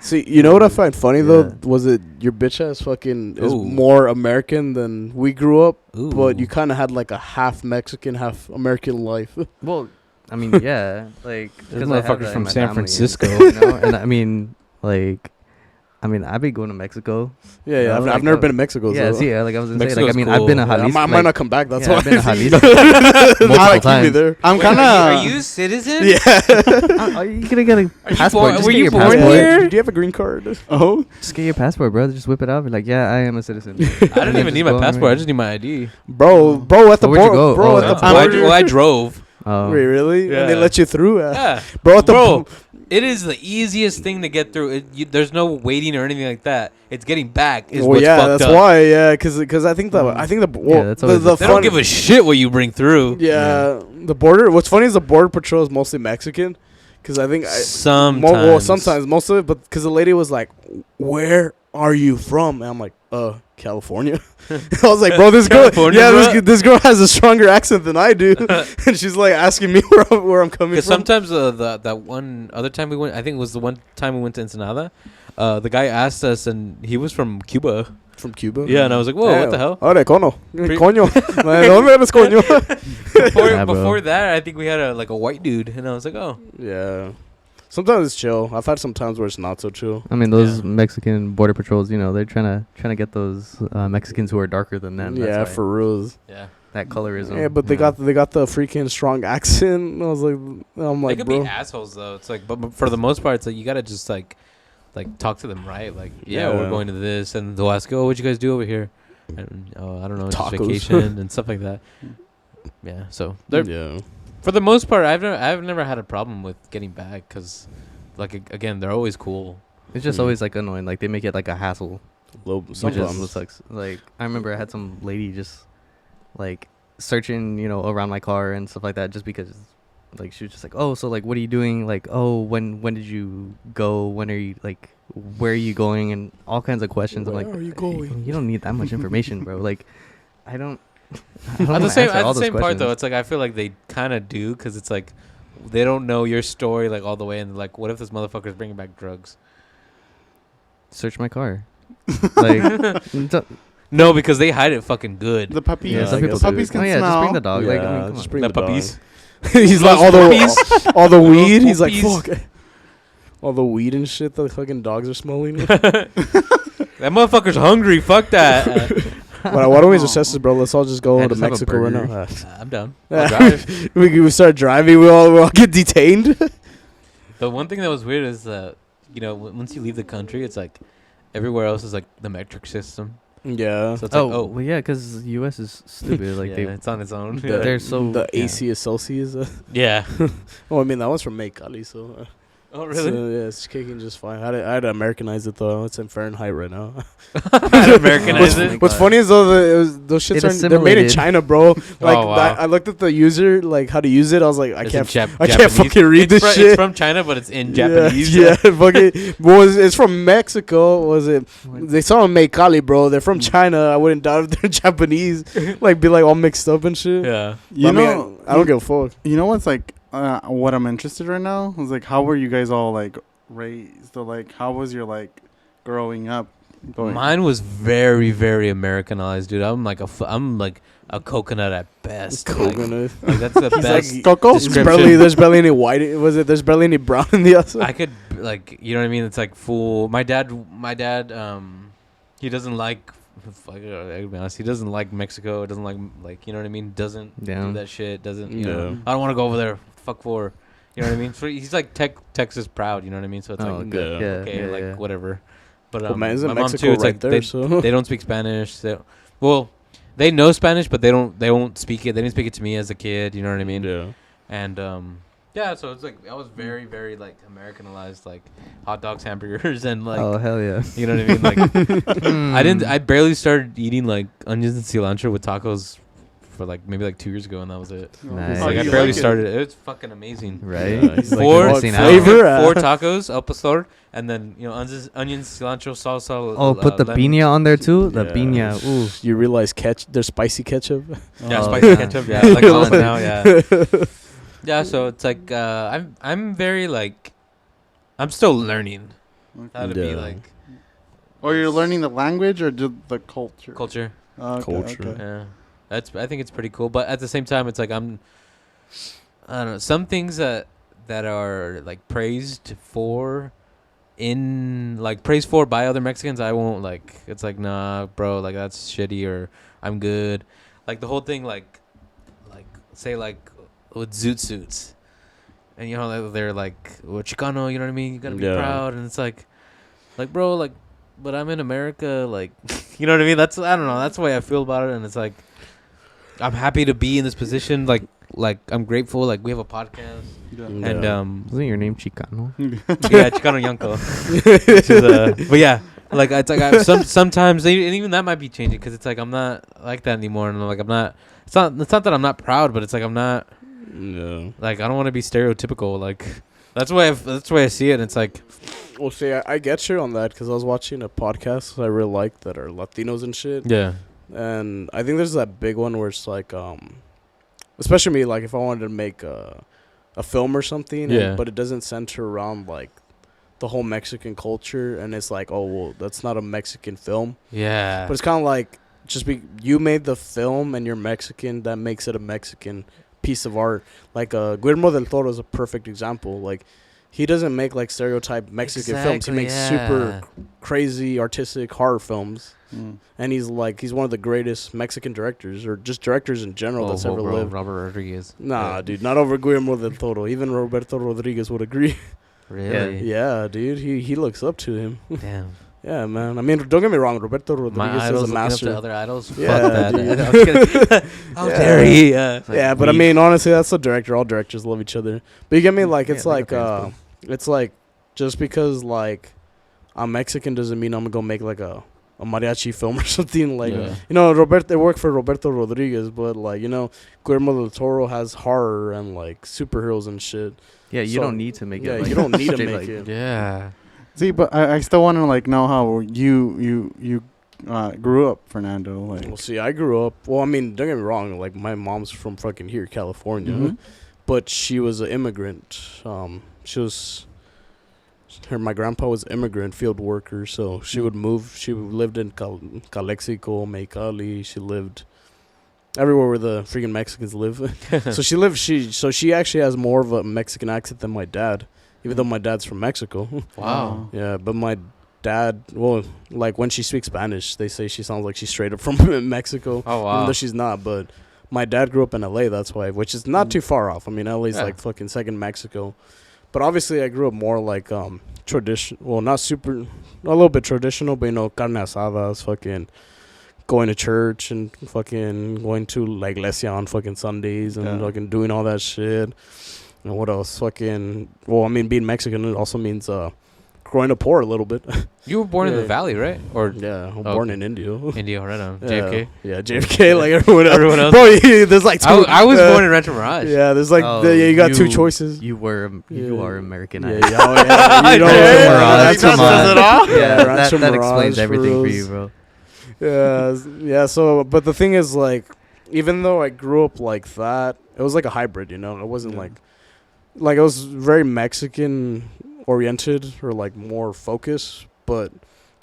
see, you know what I find funny though? Yeah. Was it your bitch ass fucking is Ooh. more American than we grew up, Ooh. but you kind of had like a half Mexican, half American life. Well, I mean, yeah, like This 'cause I have motherfucker's that in from my San family, Francisco. you know? And I mean, like, I've been going to Mexico. Yeah, yeah. No, I've, like, I've never been to Mexico. Yeah, so. see, like I was gonna say, Mexico's like, I mean, cool. I've been to Yeah, Jalisco. I might not come back. That's yeah, why. I've been to Jalisco I multiple like keep me times. there. I'm Wait, kind are of. you a citizen? Yeah. Are you gonna get a Are you passport? born- Just were get you your born passport. here? Do you have a green card? Oh, Just get your passport, bro. Just whip it out. Be like, yeah, I am a citizen. I don't even need my passport. I just need my ID. Bro, at the Where'd you border. go? Bro, Oh, at the that's Well, border. I drove. Wait, really? Yeah. And they let you through? Yeah. Bro, at the Bro, it is the easiest thing to get through. There's no waiting or anything like that. It's getting back is well, what's yeah, fucked that's up. why. Yeah, because I think well, that's always the They don't fun- give a shit what you bring through. Yeah, the border. What's funny is the border patrol is mostly Mexican, because I think Sometimes. sometimes most of it, but because the lady was like, "Where are you from?" And I'm like, California." I was like, "Bro, this girl, California, yeah, bro? this girl has a stronger accent than I do," and she's like asking me where I'm coming Because from. sometimes that one other time we went, I think it was the one time we went to Ensenada. The guy asked us, and he was from Cuba. From Cuba. Yeah, and I was like, "Whoa, what the hell?" Ahora, coño. Pre- Coño. ¿De dónde eres, coño? Yeah, bro. Before that, I think we had a white dude, and I was like, "Oh, Yeah. Sometimes it's chill. I've had some times where it's not so chill. I mean, those Yeah. Mexican border patrols, you know, they're trying to get those Mexicans who are darker than them. Yeah, That's why. for reals. yeah." that colorism. Yeah, but they got the freaking strong accent. I was like, I'm They like, could bro. be assholes though. It's like, but for the most part, it's like you gotta just like like talk to them, right? Like, yeah, Yeah. we're going to this, and they'll ask, oh, what you guys do over here? And I don't know, just Tacos. vacation and stuff like that. Yeah, so they're Yeah. for the most part, I've never had a problem with getting back because, like, again, they're always cool. It's just always like annoying. Like they make it like a hassle. Low, Which sometimes. is what sucks. Like I remember I had some lady just like searching, around my car and stuff like that, just because like she was just like, oh, so like what are you doing? Like, oh, when did you go? When are you like, where are you going? And all kinds of questions. I'm like, Where are you going? You don't need that much information, bro. Like, I don't. At the same all those part, though, questions. it's like I feel like they kind of do because it's like they don't know your story like all the way, and like, what if this motherfucker's bringing back drugs? Search my car. Like, No, because they hide it fucking good. The puppies. Yeah, some I people guess. do. Puppies can oh yeah, smell. just bring the dog. Like, I Yeah, mean, come just on. bring The the dog. puppies. He's like Those all the Those weed. He's like puppies. fuck. All the weed and shit the fucking dogs are smelling. That motherfucker's hungry. Fuck that. Why don't we just test this, bro? Let's all just go Yeah, to just have a Mexico right burger. now. I'm down. I'll drive. we start driving. We all get detained. The one thing that was weird is that once you leave the country, it's like everywhere else is like the metric system. Yeah. So it's like, oh, well, yeah, because the U.S. is stupid. Like yeah, it's on its own. they're so The yeah. AC is Celsius. Yeah. Oh, I mean that one's from Mexicali, so. Oh, So, yeah, it's kicking just fine. I had to Americanize it though. It's in Fahrenheit right now. Americanize Oh it. my What's God. funny is though those shits they're made in assimilated. China, bro. Like Oh, wow. I looked at the user like how to use it. I was like I It's can't in I can't Japanese. fucking read It's this It's shit. from China, but it's in Yeah, Japanese. Yeah, fucking it's from Mexico. Was it? They saw them make Cali, bro. They're from China. I wouldn't doubt if they're Japanese. Like be like all mixed up and shit. Yeah. You But, I know, mean, I don't give a fuck. You know what's like? What I'm interested right now is like, how were you guys all like raised? Or like, how was your like growing up? Going? Mine was very, very Americanized, dude. I'm like a coconut at best. Coconut. Like that's the best. Like, Coco? description. there's barely any white. Was it? There's barely any brown in the outside. I could you know what I mean? It's like full. My dad, he doesn't like. Fuck it, I'll be honest. He doesn't like Mexico. Doesn't like you know what I mean. Doesn't do Yeah. that shit. Doesn't Yeah. I don't want to go over there. Fuck for. You know what I mean? So he's like Texas proud. You know what I mean? So it's Oh, like good. yeah. Yeah, okay, yeah, like yeah. whatever. But Well, man, isn't my mom Mexico too. It's right like there? they, So they don't speak Spanish. They know Spanish, but they won't speak it. They didn't speak it to me as a kid. You know what I mean? yeah. And yeah, so it's like I was very, very like Americanized, like hot dogs, hamburgers, and like oh hell yeah. you know what I mean? Like I barely started eating like onions and cilantro with tacos for like maybe like 2 years ago, and that was it. Nice. Like I you barely like it? started it. It was fucking amazing. Right. Yeah, he's like Four missing out. flavor. four tacos al pastor, and then onions, cilantro, salsa. Oh, put the lemon. piña on there too. The Yeah. piña. Ooh. You realize there's spicy ketchup. Yeah, Oh, spicy yeah. ketchup. Yeah, like on now. Yeah. Yeah, so it's like I'm very like I'm still learning how to be Yeah. like Or you're learning the language or just the culture? culture. Okay, Culture. okay. Yeah, I think it's pretty cool, but at the same time, it's like I don't know, some things that are like praised for by other Mexicans, I won't like. It's like nah, bro, like that's shitty, or I'm good. Like the whole thing, like say like with zoot suits, and they're like well, Chicano, you know what I mean? You gotta be Yeah. proud, and it's like bro, like, but I'm in America, like, you know what I mean? That's I don't know. That's the way I feel about it, and it's like I'm happy to be in this position. Like I'm grateful. Like we have a podcast, Yeah. and Wasn't your name Chicano? yeah, Chicano Yanko. But yeah, like it's like sometimes and even that might be changing because it's like I'm not like that anymore, and like I'm not. It's not that I'm not proud, but it's like I'm not. No. Like I don't want to be stereotypical. Like that's the way I see it. And it's like Well, see, I get you on that because I was watching a podcast I really like that are Latinos and shit. yeah, And I think there's that big one where it's like, especially me, like if I wanted to make a film or something, Yeah. but it doesn't center around like the whole Mexican culture, and it's like, oh well, that's not a Mexican film. yeah. But it's kind of like you made the film and you're Mexican, that makes it a Mexican piece of art. Like Guillermo del Toro is a perfect example. Like he doesn't make like stereotype Mexican films. He makes super crazy artistic horror films. Mm. And he's one of the greatest Mexican directors, or just directors in general, that's ever lived. Robert Rodriguez. Nah, Yeah. dude, not over Guillermo del Toro. Even Roberto Rodriguez would agree. Really? Yeah, dude. He looks up to him. Damn. Yeah, man. I mean, don't get me wrong. Roberto My Rodriguez is idols a looking up master. to other idols. Yeah, Fuck that. dude. I was kidding. How Yeah. dare he? Like, Yeah, but I we- mean, honestly, that's the director. All directors love each other. But you get me? Like, it's Yeah, like, like our parents it's like, just because like I'm Mexican doesn't mean I'm gonna go make like a mariachi film or something. Like, Yeah. you know, Roberto, they work for Roberto Rodriguez, but like, you know, Guillermo del Toro has horror and like superheroes and shit. Yeah, you So- don't need to make Yeah, it. Like, you don't need to straight, make like, it. Yeah. See, but I still want to like know how you grew up, Fernando. Like, Well, see, I grew up. Well, I mean, don't get me wrong. Like, my mom's from fucking here, California, Mhm. but she was an immigrant. She was. My grandpa was an immigrant field worker, so she would move. She lived in Calexico, Mexicali. She lived everywhere where the freaking Mexicans live. So she lived. She actually has more of a Mexican accent than my dad, even though my dad's from Mexico. Wow. Yeah, but my dad, well, like when she speaks Spanish, they say she sounds like she's straight up from Mexico. Oh Even wow. though she's not, but my dad grew up in LA, that's why, which is not too far off. I mean, LA's Yeah. like fucking second Mexico. But obviously I grew up more like tradition, well, not super, a little bit traditional, but you know, carne asadas, fucking going to church and fucking going to like iglesia on fucking Sundays and Yeah. fucking doing all that shit. And what else? Fucking, well, I mean, being Mexican, it also means growing up poor a little bit. You were born in the Yeah. valley, right? Or Yeah, I'm Oh, born okay. in India. India, right on. Yeah. JFK. Yeah, JFK, like everyone else. Everyone else. Bro, there's like two. I was born in Rancho Mirage. Yeah, there's like, Oh, you got two choices. You Yeah. are American. Yeah, yeah, oh, yeah. You know, Yeah, Mirage, that come on. says it all. Yeah, that, Rancho that explains Mirage everything for rules. you, bro. Yeah. So, but the thing is, like, even though I grew up like that, it was like a hybrid. You know, it wasn't Yeah. like it was very Mexican oriented or like more focused, but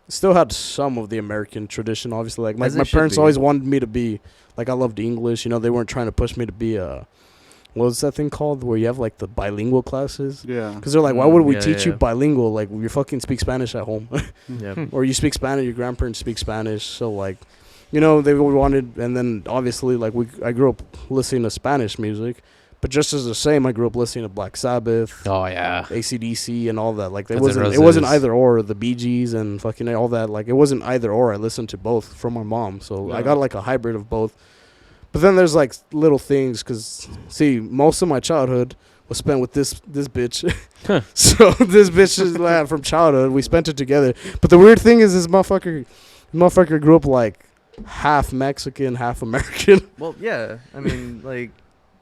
still had some of the American tradition. Obviously, like As my it should parents be. always wanted me to be like, I loved English. You know, they weren't trying to push me to be what was that thing called where you have like the bilingual classes? Yeah. Because they're like, why would we Yeah, teach you yeah. bilingual? Like, you fucking speak Spanish at home. Yeah. Or you speak Spanish, your grandparents speak Spanish. So, like, you know, they wanted, and then obviously, like, I grew up listening to Spanish music. But just as the same, I grew up listening to Black Sabbath, Oh yeah. AC/DC, and all that. Like, Guns N' it wasn't Roses. either or. The Bee Gees and fucking all that. Like, it wasn't either or. I listened to both from my mom. So, I Yeah. got, like, a hybrid of both. But then there's, like, little things. Because, see, most of my childhood was spent with this bitch. Huh. So this bitch is like, from childhood. We spent it together. But the weird thing is, this motherfucker grew up like half Mexican, half American. Well, yeah. I mean, like,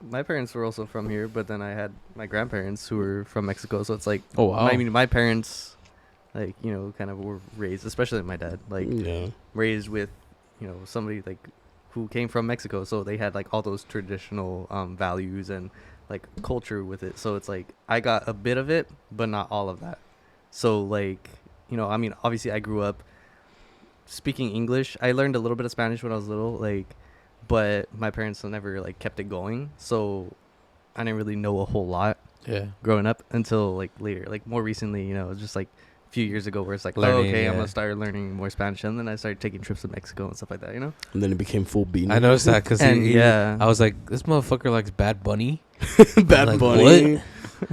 my parents were also from here, but then I had my grandparents who were from Mexico. So it's like, Oh wow. I mean, my parents, like, you know, kind of were raised, especially my dad, like, Yeah. raised with, you know, somebody like who came from Mexico. So they had like all those traditional values and like culture with it. So it's like I got a bit of it, but not all of that. So like, you know, I mean, obviously I grew up speaking English. I learned a little bit of Spanish when I was little, like, but my parents never like kept it going. So I didn't really know a whole lot Yeah. growing up until like later, like more recently, you know, just like a few years ago where it's like, Learning, oh, okay, I'm yeah. gonna start learning more Spanish, and then I started taking trips to Mexico and stuff like that, you know. And then it became full bean. I noticed that because And yeah, I was like, this motherfucker likes Bad Bunny. Bad like, Bunny.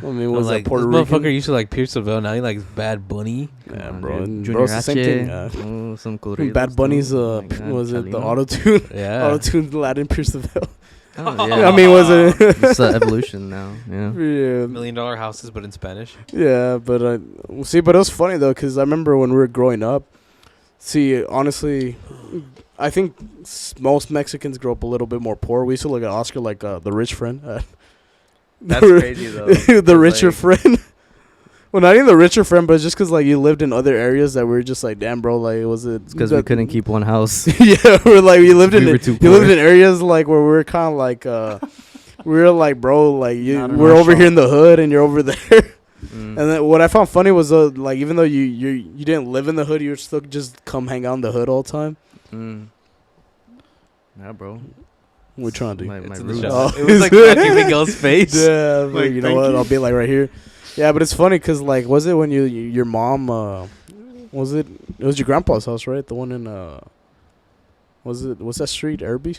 I mean, I'm was like, that Puerto this Rican? motherfucker used to like Pierceville. Now he likes Bad Bunny. Yeah, Come on, bro. dude. And Junior bro, it's the same thing. H. Oh, some Bad Bunny's oh my God, was it the Chalino. auto tune? Yeah. Auto tune Latin Pierceville. Oh, Yeah. yeah. I mean, was it? It's evolution now. Yeah. Yeah. $1 million houses, but in Spanish. Yeah, but see, but it was funny though, because I remember when we were growing up. See, honestly, I think most Mexicans grow up a little bit more poor. We used to look at Oscar like the rich friend. That's crazy though. The 'cause, richer like, friend. Well, not even the richer friend, but just because like you lived in other areas that we were just like, damn, bro, like was it? Because we couldn't keep one house. Yeah, we're like we lived in We were too you lived poor. in areas like where we were kind of like we were like, bro, like Not in we're our over here shop. in the hood and you're over there. Mm. And then what I found funny was like even though you didn't live in the hood, you would still just come hang out in the hood all the time. Mm. Yeah, bro. We're trying to do. My It's in roots. the Oh. shot. It was like Matthew Miguel's face. Yeah, but Like, you know thank what? you. I'll be like right here. Yeah, but it's funny because like, was it when your mom was it? It was your grandpa's house, right? The one in what's that street, Araby?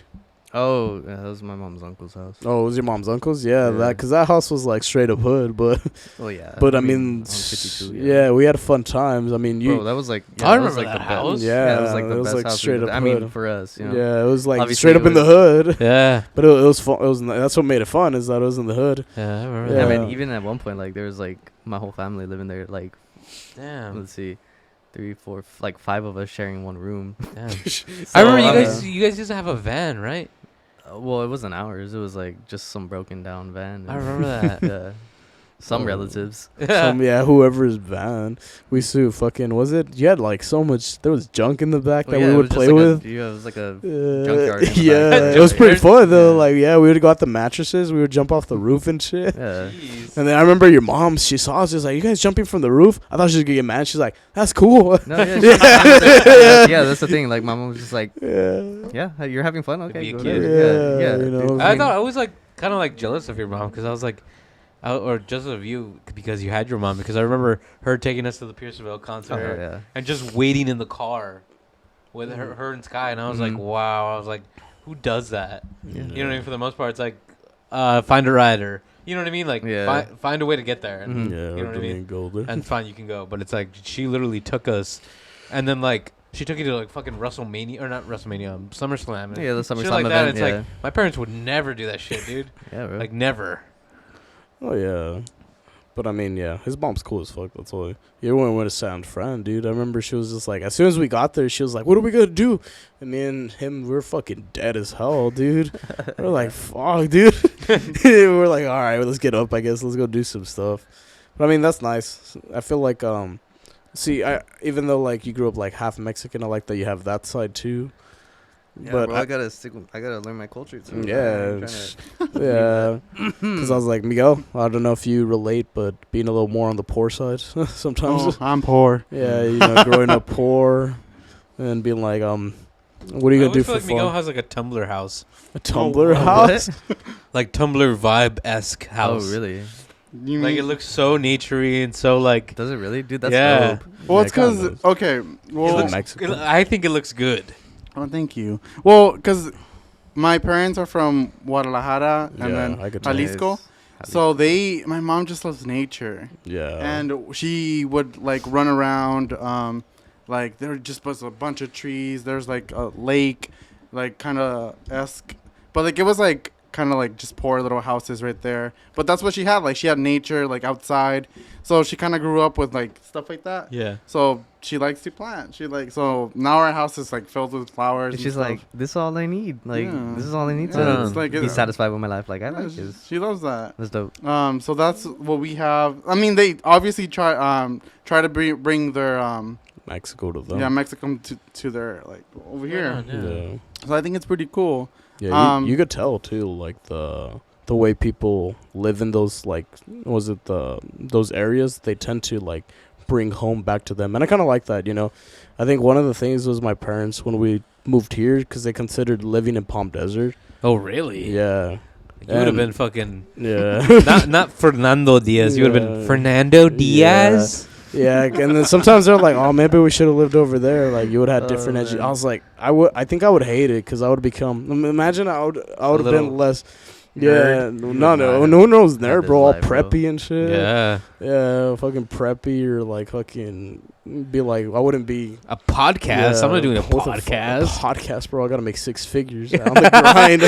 Oh, yeah, that was my mom's uncle's house. Oh, it was your mom's uncle's? Yeah, Yeah. that because that house was like straight up hood, but Oh yeah. but I mean, on 52, yeah, we had fun times. I mean, you. Bro, that was like. Yeah, I that was, remember like that the house. best. Yeah, it was like the it was, best like, house. straight we up I mean, hood. for us, you know. Yeah, it was like Obviously, straight it up in the was- hood. Yeah. But it was fun. It was that's what made it fun is that it was in the hood. Yeah, I remember Yeah. I that. mean, even at one point, like there was like my whole family living there. Like, Damn. let's see, 3, 4, like 5 of us sharing one room. Damn. So, I remember uh, you guys used to have a van, right? Well, it wasn't ours. It was like just some broken down van. I remember that. Yeah. Some Oh. relatives. Whoever's van. We used to fucking was it? You had like so much. There was junk in the back that Well, yeah, we it would was just play like with. Yeah, it was like a Uh, junkyard in the yeah, back. it was pretty fun though. Yeah. Like, yeah, we would go out the mattresses. We would jump off the roof and shit. Yeah. Jeez. And then I remember your mom. She saw us. She was like, "You guys jumping from the roof?" I thought she was gonna get mad. She's like, "That's cool." No, yeah, yeah, that's the thing. Like my mom was just like, Yeah. yeah, you're having fun. Okay, be a go kid. ahead. Yeah, you know. dude. I thought I was like kind of like jealous of your mom because I was like, or just of you because you had your mom because I remember her taking us to the Pierceville concert Oh, yeah. and just waiting in the car with her and Sky and I was like, Mhm. wow, I was like, who does that? Yeah. You know what I mean? For the most part, it's like find a rider. You know what I mean? Like Yeah. find a way to get there. And, Mhm. Yeah, You know what I mean? Golden. and fine, you can go. But it's like she literally took us, and then like she took you to like fucking WrestleMania or not WrestleMania, SummerSlam. And Yeah, the shit SummerSlam like that. event. It's Yeah, like my parents would never do that shit, dude. yeah, bro. Like never. Oh yeah, but I mean, yeah, his mom's cool as fuck. That's all. You went with a San Fran, dude. I remember she was just like, as soon as we got there, she was like, "What are we gonna do?" And me and him, we're fucking dead as hell, dude. We're like, "Fuck, dude." We're like, "All right, well, let's get up. I guess let's go do some stuff." But I mean, that's nice. I feel like, see, even though like you grew up like half Mexican, I like that you have that side too. Yeah, but bro, I gotta stick. I gotta learn my culture too. Yeah, I'm trying to- yeah. Because I was like, Miguel, I don't know if you relate, but being a little more on the poor side sometimes. Oh, I'm poor. Yeah, you know, growing up poor and being like, what are you I gonna do always feel for like fun? Miguel has like a Tumblr house, A Tumblr Oh, house? like Tumblr vibe-esque house. Oh, really? You Like mean- it looks so naturey and so like. Does it really, dude? That's Yeah. dope. Well, Yeah, it's it kinda because does. okay. It Well, looks, Mexico. I think it looks good. oh, thank you. Well, because my parents are from Guadalajara and Yeah, then I could tell. Jalisco. So my mom just loves nature, Yeah. and she would like run around. Like there just was a bunch of trees. There's like a lake, like kind of esque, but like it was like kind of like just poor little houses right there. But that's what she had. Like she had nature like outside, so she kind of grew up with like stuff like that. Yeah. So she likes to plant. So now our house is like filled with flowers. And and she's stuff. like, this is all I need. Like, Yeah. this is all I need Yeah, to it's like be satisfied with my life. Like, I Yeah, like she- this. She loves that. That's dope. So that's what we have. I mean, they obviously try to bring their Mexico to them. Mexico to their like over here. Yeah. So I think it's pretty cool. Yeah, you could tell too, like the way people live in those like those areas. They tend to like bring home back to them, and I kind of like that. You know, I think one of the things was my parents when we moved here because they considered living in Palm Desert. Oh really? Yeah, You would have And- been fucking yeah, not Fernando Diaz. You would have been Yeah. Fernando Diaz. yeah. And then sometimes they're like, "Oh, maybe we should have lived over there. Like you would have had different man. I was like, I think I would hate it because I would become. Imagine I would have little been less. nerd. Yeah, You no, would not have no one knows had nerd, this bro. All life, bro. preppy and shit. Yeah. Yeah, fucking preppy or like fucking be like, I wouldn't be. A podcast. I'm not doing a what the fuck, podcast. podcast, bro. I gotta make 6 figures on the grind.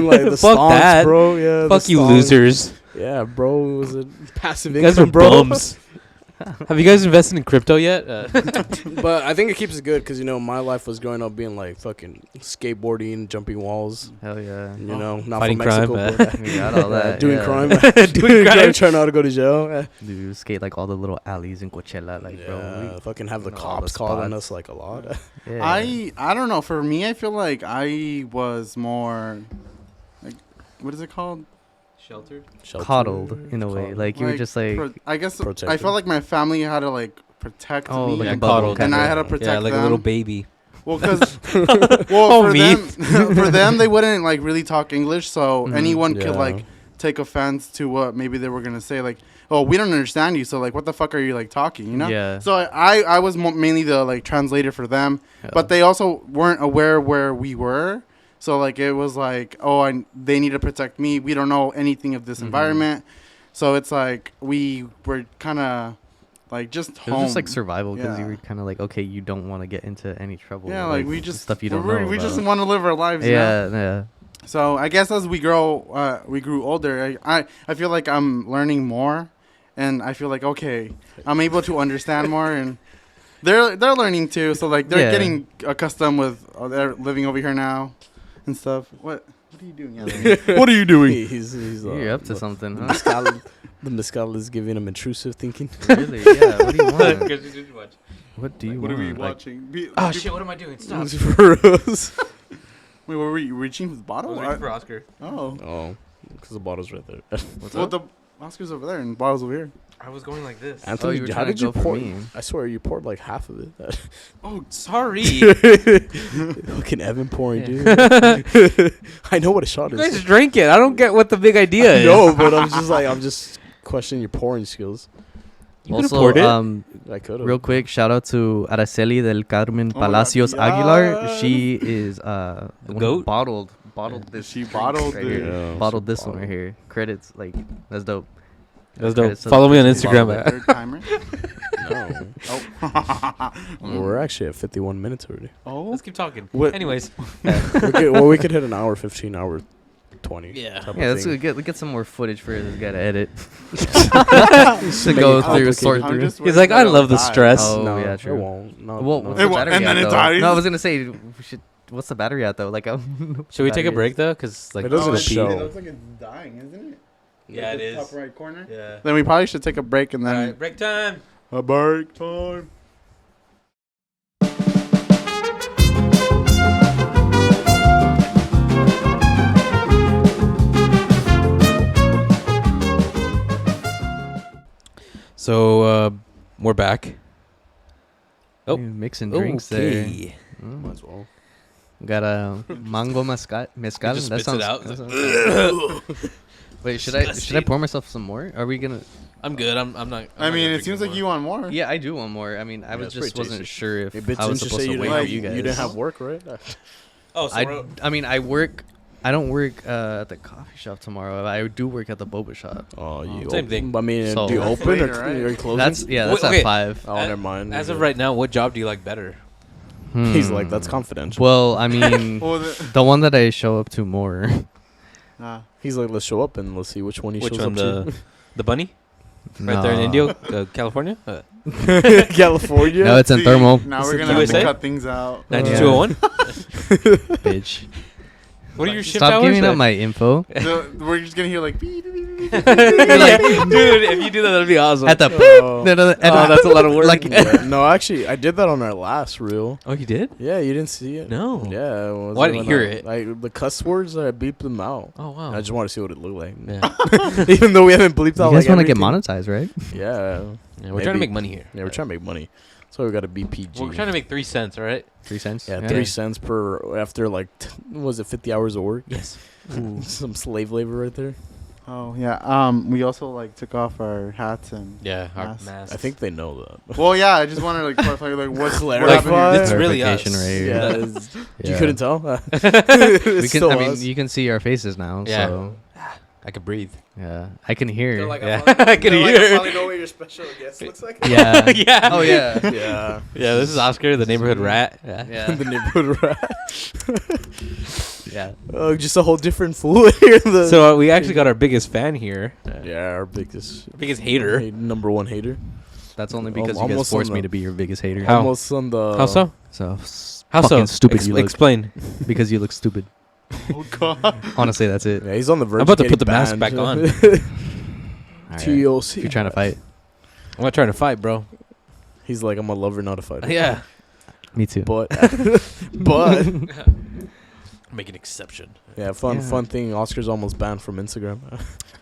Like the Fuck stonks, that. bro. Yeah, Fuck the you, stonks. losers. Yeah, bro. It was a passive You guys are income, bro. bums. Have you guys invested in crypto yet? But I think it keeps it good because you know my life was growing up being like fucking skateboarding, jumping walls. Hell yeah. You know, not Fighting from Mexico, crime, but We got all that. doing yeah. crime, Doing crime. trying not to go to jail. Dude, skate like all the little alleys in Coachella. Like, Yeah, bro. fucking have the know all the cops calling spots. us like a lot. Yeah. I don't know. For me, I feel like I was more like what is it called? Sheltered. Coddled in a way. Like, you were just like. I guess I Protected. felt like my family had to like protect Oh, me, like Yeah, a bubble coddled. and kinda. I had to protect Yeah, like them. a little baby. Well, because Oh, for me. them, for them, they wouldn't like really talk English, so Mhm. anyone could Yeah. like take offense to what maybe they were gonna say. Like, oh, we don't understand you, so like, what the fuck are you like talking? You know? Yeah. So I was mainly the like translator for them, Yeah. but they also weren't aware where we were. So like it was like, oh, they need to protect me. We don't know anything of this environment. So it's like we were kind of like just It home. was just like survival because you Yeah. were kind of like, okay, you don't want to get into any trouble. Yeah, like we just stuff you don't know. we just about. want to live our lives. you know? Yeah. So I guess as we grew older. I feel like I'm learning more, and I feel like okay, I'm able to understand more, and they're learning too. So like they're Yeah. getting accustomed with they're living over here now, and stuff. What are you doing, Anthony? What are you doing? He's You're up to something, huh? The mezcal is giving him intrusive thinking. Really? Yeah. What do you want? Because you didn't watch. What do you What want? are we Like, watching? Oh shit! What am I doing? Stop. For us. Wait, were we reaching for the I bottle? was waiting for Oscar. Oh, Oh, because the bottle's right there. what's well up? the Oscar's over there and bottle's over here. I was going like this. Anthony, you were how trying to did you go for pour? me. I swear you poured like half of it. Oh, sorry. Fucking Evan pouring, dude. I know what a shot You is. guys drink it. I don't get what the big idea is. No, but I'm just questioning your pouring skills. You could've Also, poured it. I could have. real quick, shout out to Araceli del Carmen Oh my Palacios God. Aguilar. She is the one who goat? bottled this. She drink bottled right it. here. Yeah, Bottled she this one bottled. right here. Credits, like that's dope. That's dope. Credits to the Follow me on person who Instagram. bottled it. Third timer. No. Oh. We're actually at 51 minutes already. Oh. Let's keep talking. What- Anyways. we could hit an hour 15, hour 20. Yeah. type of Yeah, let's thing. get some more footage for this guy to edit. Make to go it through, sort complicated. I'm through. just He's worried like, that I it'll love the die. stress. Oh, No, yeah, it true. won't. No, Well, no. what's It the won't- battery and then at, it though? dies. No, I was gonna say, what's the battery at though? Like, Should we take a break though? Because like It doesn't Oh, show. It looks like it's dying, isn't it? Yeah, Like it the is. Top right corner. Yeah. Then we probably should take a break and All then right, break time. a break time. So we're back. Oh. mixing drinks there. Mm. Might as well. Got a mango mezcal. He just spits it out. that sounds- Wait, should I Disgusting. pour myself some more? Are we gonna? I'm good. I'm not. I'm I not mean, gonna it drink seems like anymore. you want more. Yeah, I do want more. I mean, I was it's just pretty wasn't tasty. sure if Hey, bitch, I was didn't you supposed say to you wait didn't for have, you guys. you didn't have work, right? Oh, so I mean, I work. I don't work at the coffee shop tomorrow. I do work at the boba shop. Oh, you Same open- thing. I mean, So- do you That's open later, or right? are you closing? That's Wait, at okay. 5. Oh, never mind. as of right now, what job do you like better? He's like, that's confidential. Well, I mean, Well, the one that I show up to more. He's like, let's show up and let's see which one he Which shows one? up The bunny? Right there in No. Indio, California? to. California. No, it's in see, thermal. Now Is we're it gonna have to USA? cut things out. 90201? Bitch. What are your shift Stop hours? giving out my info. We're just gonna hear like. beep, beep, beep, beep, beep. Like, dude, if you do that, that'd be awesome. At the Oh. That's a lot of work. Like, Yeah, no, actually, I did that on our last reel. Oh, you did? Yeah, you didn't see it? No. Yeah. It was Well, I didn't when hear it. Like, the cuss words, I beeped them out. Oh, wow. I just want to see what it looked like. Yeah. Even though we haven't bleeped you out guys like want to get everything. monetized, right? Yeah. Yeah, we're trying to make money here. Yeah, we're trying to make money. So we got to be PG. Well, we're trying to make 3 cents, all right? 3 cents. Yeah, 3 cents per after like was it 50 hours of work? Yes. Some slave labor right there. Oh yeah. We also like took off our hats and. Yeah, our Masks. masks. I think they know that. Well, yeah. I just wanted to like clarify like what's Clarify. happening here. It's really us. Clarification right here. Yeah, Yeah. you couldn't tell. We can. I mean, you can see our faces now. Yeah. So I could breathe. yeah, I can hear. Yeah, I can hear. know what your special guest looks like. Yeah. Yeah. Oh yeah. Yeah. Yeah, this is Oscar, the neighborhood rat. Yeah. Yeah. The neighborhood rat. Yeah. Oh, just a whole different fool here. So we actually got our biggest fan here. Yeah, our biggest Biggest hater. number one hater. That's only because you guys Almost forced on me the- to be your biggest hater. How? Almost on the. How so? So How so? fucking stupid you look. Explain. Because you look stupid. Oh god. Honestly, that's it. Yeah, he's on the verge. I'm about of to put the getting mask back banned. on. All right. TLC. If you're trying to fight, I'm not trying to fight, bro. He's like, I'm a lover, not a fighter. Yeah. me too. But, but Make an exception. yeah, fun Yeah. thing. Oscar's almost banned from Instagram.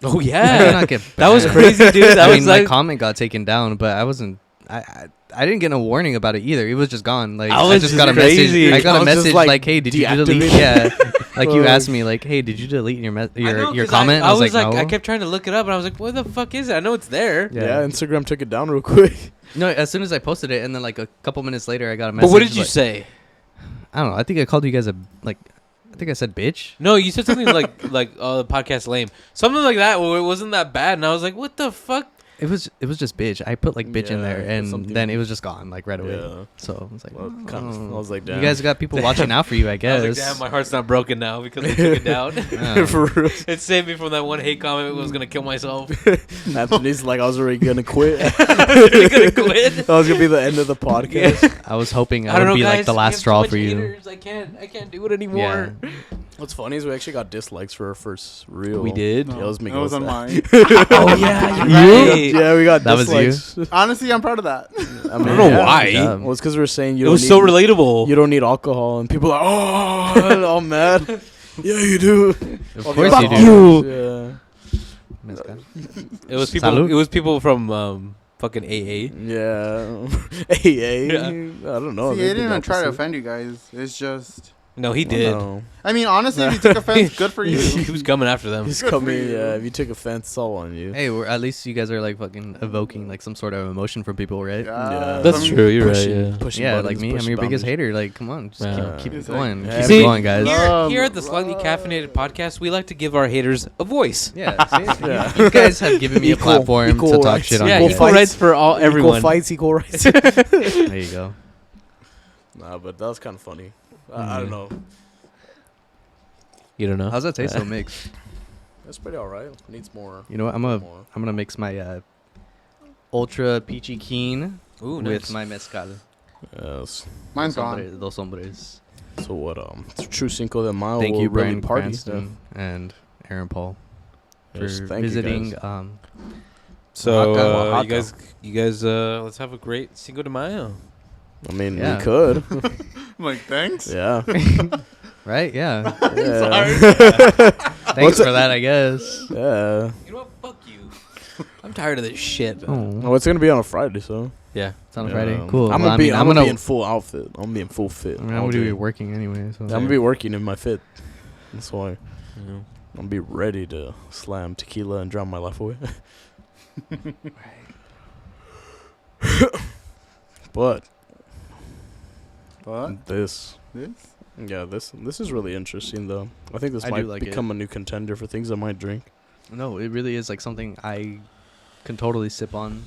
Oh, I did yeah. not get That was banned. crazy, dude. That I was mean, like. my comment got taken down, but I wasn't. I didn't get no warning about it either. It was just gone. Like I I, was just just got a crazy. message. I got I a was just message like, like, "Hey, did you delete?" deactivate? Yeah, like you Fuck. asked me, like, "Hey, did you delete your I know, your 'cause comment?" I was like, "No." I kept trying to look it up, and I was like, "What the fuck is it?" I know it's there. Yeah. Instagram took it down real quick. No, as soon as I posted it, and then like a couple minutes later, I got a message. But what did you like- say? I don't know. I think I called you guys a like I think I said bitch. No, you said something like the podcast lame, something like that. Well, it wasn't that bad, and I was like, what the fuck? It was just bitch. I put like bitch in there, Yeah, and something- then it was just gone like right away. Yeah. So I was like, Well, oh. kind of, I was like, damn. You guys got people watching out for you, I I guess. was like, damn, my heart's not broken now because they took it down. Yeah. For real. It saved me from that one hate comment. I was gonna kill myself. Anthony's like, I was already gonna quit. You're gonna quit. That was gonna be the end of the podcast. I was hoping I don't would know, be guys. like the We last have straw too for much you. haters. I can't do it anymore. Yeah. What's funny is we actually got dislikes for our first reel. We did. Yeah, it was me. That was on mine. Oh yeah, you're right. Yeah, we got That was you? dislikes. Honestly, I'm proud of that. I, mean, don't know yeah. why. Well, it's because we were saying you It don't was need, so relatable. you don't need alcohol, and people are oh, all mad. Yeah, you do. Of All course the you do. alcoholics, Mezcal. It was people. Salud. It was people from fucking AA. Yeah. AA. Yeah. I don't know. See, They I did didn't the try to opposite. offend you guys. It's just. No, he Well, did. no. I mean, honestly, if you took offense, good for you. He was coming after them. He's Good for coming. you. Yeah, if you took offense, it's all on you. Hey, at least you guys are like fucking evoking like some sort of emotion from people, right? Yeah. That's some- true. You're Pushing- right. pushing Yeah, buttons, like me. I'm pushing your biggest boundaries. hater. Like, come on, just Yeah. keep it He's going. like, Keep See, it going, guys. Here at the Slightly Caffeinated podcast, we like to give our haters a voice. Yeah, see? Yeah. You guys have given me a Equal- platform equal to talk rights. shit on. Yeah, you equal equal guys. rights for all everyone. Equal fights, equal rights. There you go. Nah, but that was kind of funny. I don't know. You don't know. How's that taste so mixed? That's pretty alright. Needs more. You know what? I'm gonna mix my ultra peachy keen Ooh, with nice. my mezcal. Yes. Mine's Dos gone. hombres- Dos hombres. So what? It's a true Cinco de Mayo. Thank we'll you, really Brian party. Cranston and Aaron Paul, for Yes, thank you, visiting. guys. So Oaxaca. you guys, let's have a great Cinco de Mayo. I mean, Yeah. we could. I'm like, thanks. Yeah. Right? Yeah. Yeah. Thanks for that, I guess. Yeah. You know what? Fuck you. I'm tired of this shit. Oh, Oh, it's gonna be on a Friday, so. Yeah. it's on a Yeah. Friday. Cool. I'm Well, gonna be. I'm gonna gonna be in full outfit. I'm gonna be in full fit. I'm all gonna be day. working anyway. So I'm gonna be working in my fit. That's why You know. I'm gonna be ready to slam tequila and drown my life away. But But this, this? yeah, this is really interesting though. I think this I do might like it. become a new contender for things I might drink. No, it really is like something I can totally sip on.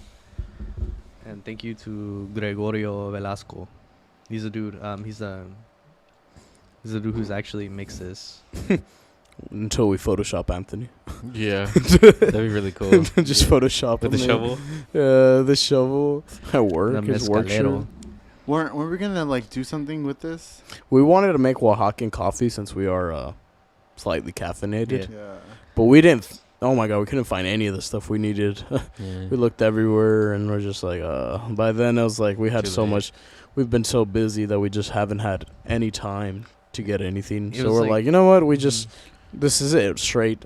And thank you to Gregorio Velasco. He's a dude. He's a dude who's actually makes this. Until we Photoshop Anthony. Yeah. That'd be really cool. Just Photoshop With the him shovel. The shovel at work. The His work shirt. mezcalero. Weren't we gonna like do something with this? We wanted to make Oaxacan coffee since we are slightly caffeinated, Yeah. but we didn't. Oh my god, we couldn't find any of the stuff we needed. Yeah. We looked everywhere, and we're just like, By then, it was like we had Too so late. much. We've been so busy that we just haven't had any time to get anything. It So was we're like- like, you know what? We just this is it straight.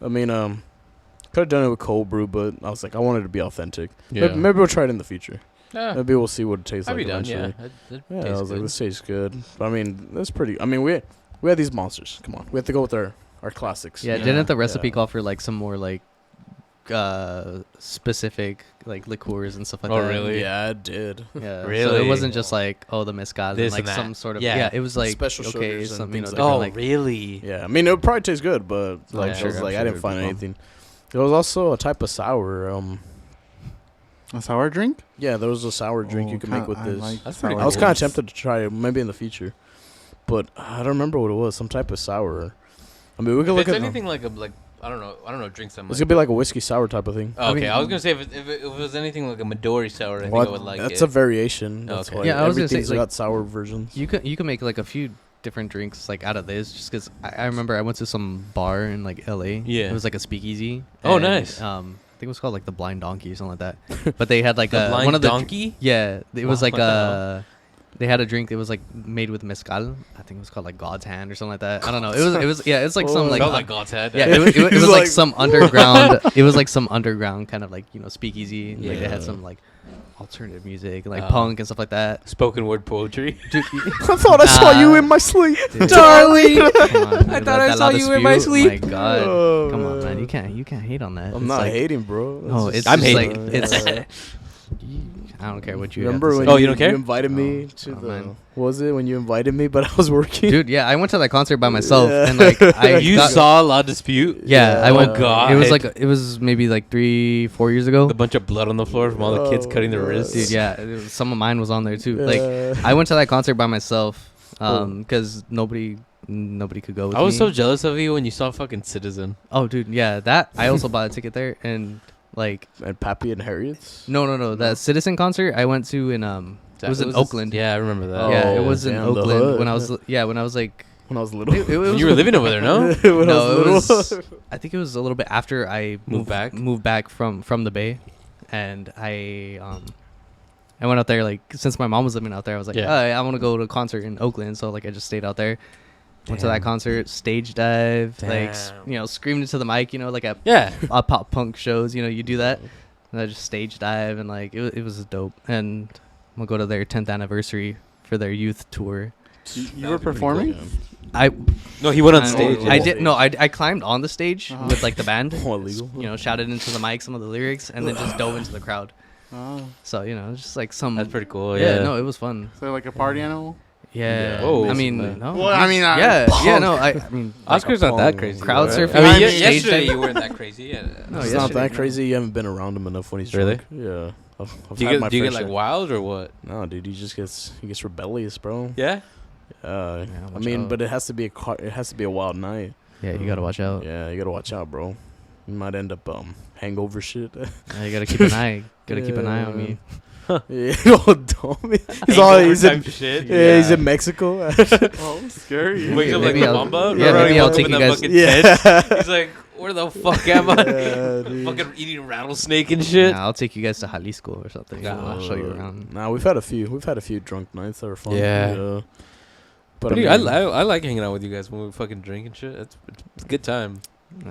I mean, could have done it with cold brew, but I was like, I wanted to be authentic. Yeah. Maybe we'll try it in the future. Yeah. Maybe we'll see what it tastes I'd like be down. Yeah. eventually. That Yeah, I tastes was like, good. this tastes good. But I mean, that's pretty. I mean, we had these monsters. Come on, we have to go with our classics. Yeah, Yeah. didn't the recipe Yeah. call for like some more like specific like liqueurs and stuff like Oh, that? really? Yeah, it did. Yeah. So Really? it wasn't just like the mezcal This and like and that. some sort of Yeah. it was like Special okay, sugars and something things like Oh, like really? Yeah, I mean, it would probably taste good, but like, Yeah, I was sure, like, I'm I sure didn't it'd find be bomb. anything. There was also a type of sour. A sour drink? Yeah, there was a sour drink Oh, you can make with I this. like That's pretty sour I was cool. kind of drinks. tempted to try it, maybe in the future, but I don't remember what it was. Some type of sour. I mean, we could If look it's at. anything like I don't know drinks that much. It's gonna be like a whiskey sour type of thing. Oh, okay, I mean- I was gonna say if it was anything like a Midori sour, I think Well, I would like that's it. a variation. That's Okay. why Yeah, I was gonna say, everything's like, got sour versions. you can make like a few different drinks like out of this just because I remember I went to some bar in like LA. Yeah. It was like a speakeasy. Oh, and, nice. I think it was called like the Blind Donkey or something like that. But they had like The blind one of the donkey. yeah, it was Wow. like they had a drink that was like made with mezcal. I think it was called like God's Hand or something like that. I don't know. It was yeah, it's like some Oh. like Felt like God's head. yeah, it was He's like like- some underground. It was like some underground kind of like speakeasy. Like they had Yeah. some like alternative music, like Oh. punk and stuff like that. Spoken word poetry. Dude, I thought I saw you Nah. in my sleep, Dude. darling. come on, I that- thought I that saw loud you in my dispute? sleep. My God, Oh, come on, man, man. you can't hate on that. I'm It's not like, hating, bro. No, That's it's just- I'm just hating. like it's. I don't care what you Remember have when to say. you don't care? you invited me to oh, the? man. What was it when you invited me? But I was working. Dude, yeah, I went to that concert by myself, Yeah. and like I You got- saw La Dispute? Yeah, I Oh, went. God. It was maybe like 3-4 years ago. A bunch of blood on the floor from all the kids Oh, cutting their God. wrists. Dude, yeah, some of mine was on there too. Like Yeah. I went to that concert by myself, Cool. because nobody could go with I was me. so jealous of you when you saw fucking Citizen. Oh, dude, yeah, that I also bought a ticket there, and like And Pappy and Harriet's. no, that Citizen concert I went to in it was in Oakland. Yeah, I remember that. Oh, Yeah, it was in damn, the Oakland hood. when I was like When I was little. it was When you were living over there, no? When no, I it was little. was I think it was a little bit after I Moved back? moved back from the Bay, and I went out there like since my mom was living out there. I was like, Yeah. I want to go to a concert in Oakland, so like I just stayed out there. Went to that Damn. concert, stage dive, like Damn. screamed into the mic, like at Yeah. pop punk shows, you do that. And I just stage dive, and like it was dope. And I'm gonna go to their 10th anniversary for their youth tour. You were performing? I No, he went on I- stage. I yeah. did no, I climbed on the stage Uh-huh. with like the band, Oh, illegal. shouted into the mic some of the lyrics, and then just dove into the crowd. Oh. So just like some. That's pretty cool. yeah, Yeah. no, it was fun. So like a party animal? Yeah. Whoa. I mean, Basically. no. Well, I mean, yeah, punk. no. I mean, Oscar's like a not that punk. crazy. Crowd right? surfing. I mean, on yesterday stage you weren't that crazy. Yeah. No, It's yesterday, not that no. crazy. You haven't been around him enough when he's Really? drunk. Yeah. I've Do had you my get, do you fair get like share. wild or what? No, dude, he gets rebellious, bro. Yeah. I watch mean, out. but it has to be a wild night. Yeah, you gotta watch out. Yeah, you gotta watch out, bro. You might end up hangover shit. Yeah, you gotta keep an eye. Gotta keep an eye on me. Yeah, oh, dumb. He's in shit. yeah, he's in Mexico. Oh, scary. Wakes up like Maybe the I'll- Mamba. yeah, Remember maybe he I'll woke up take in you that guys- fucking Yeah. tent? He's like, where the fuck am I? Yeah, dude. Fucking eating rattlesnake and shit. Nah, I'll take you guys to Jalisco or something. Nah. I'll show you around. Nah, we've had a few drunk nights that were fun. Yeah. But But I mean, I like hanging out with you guys when we fucking drink and shit. It's a good time.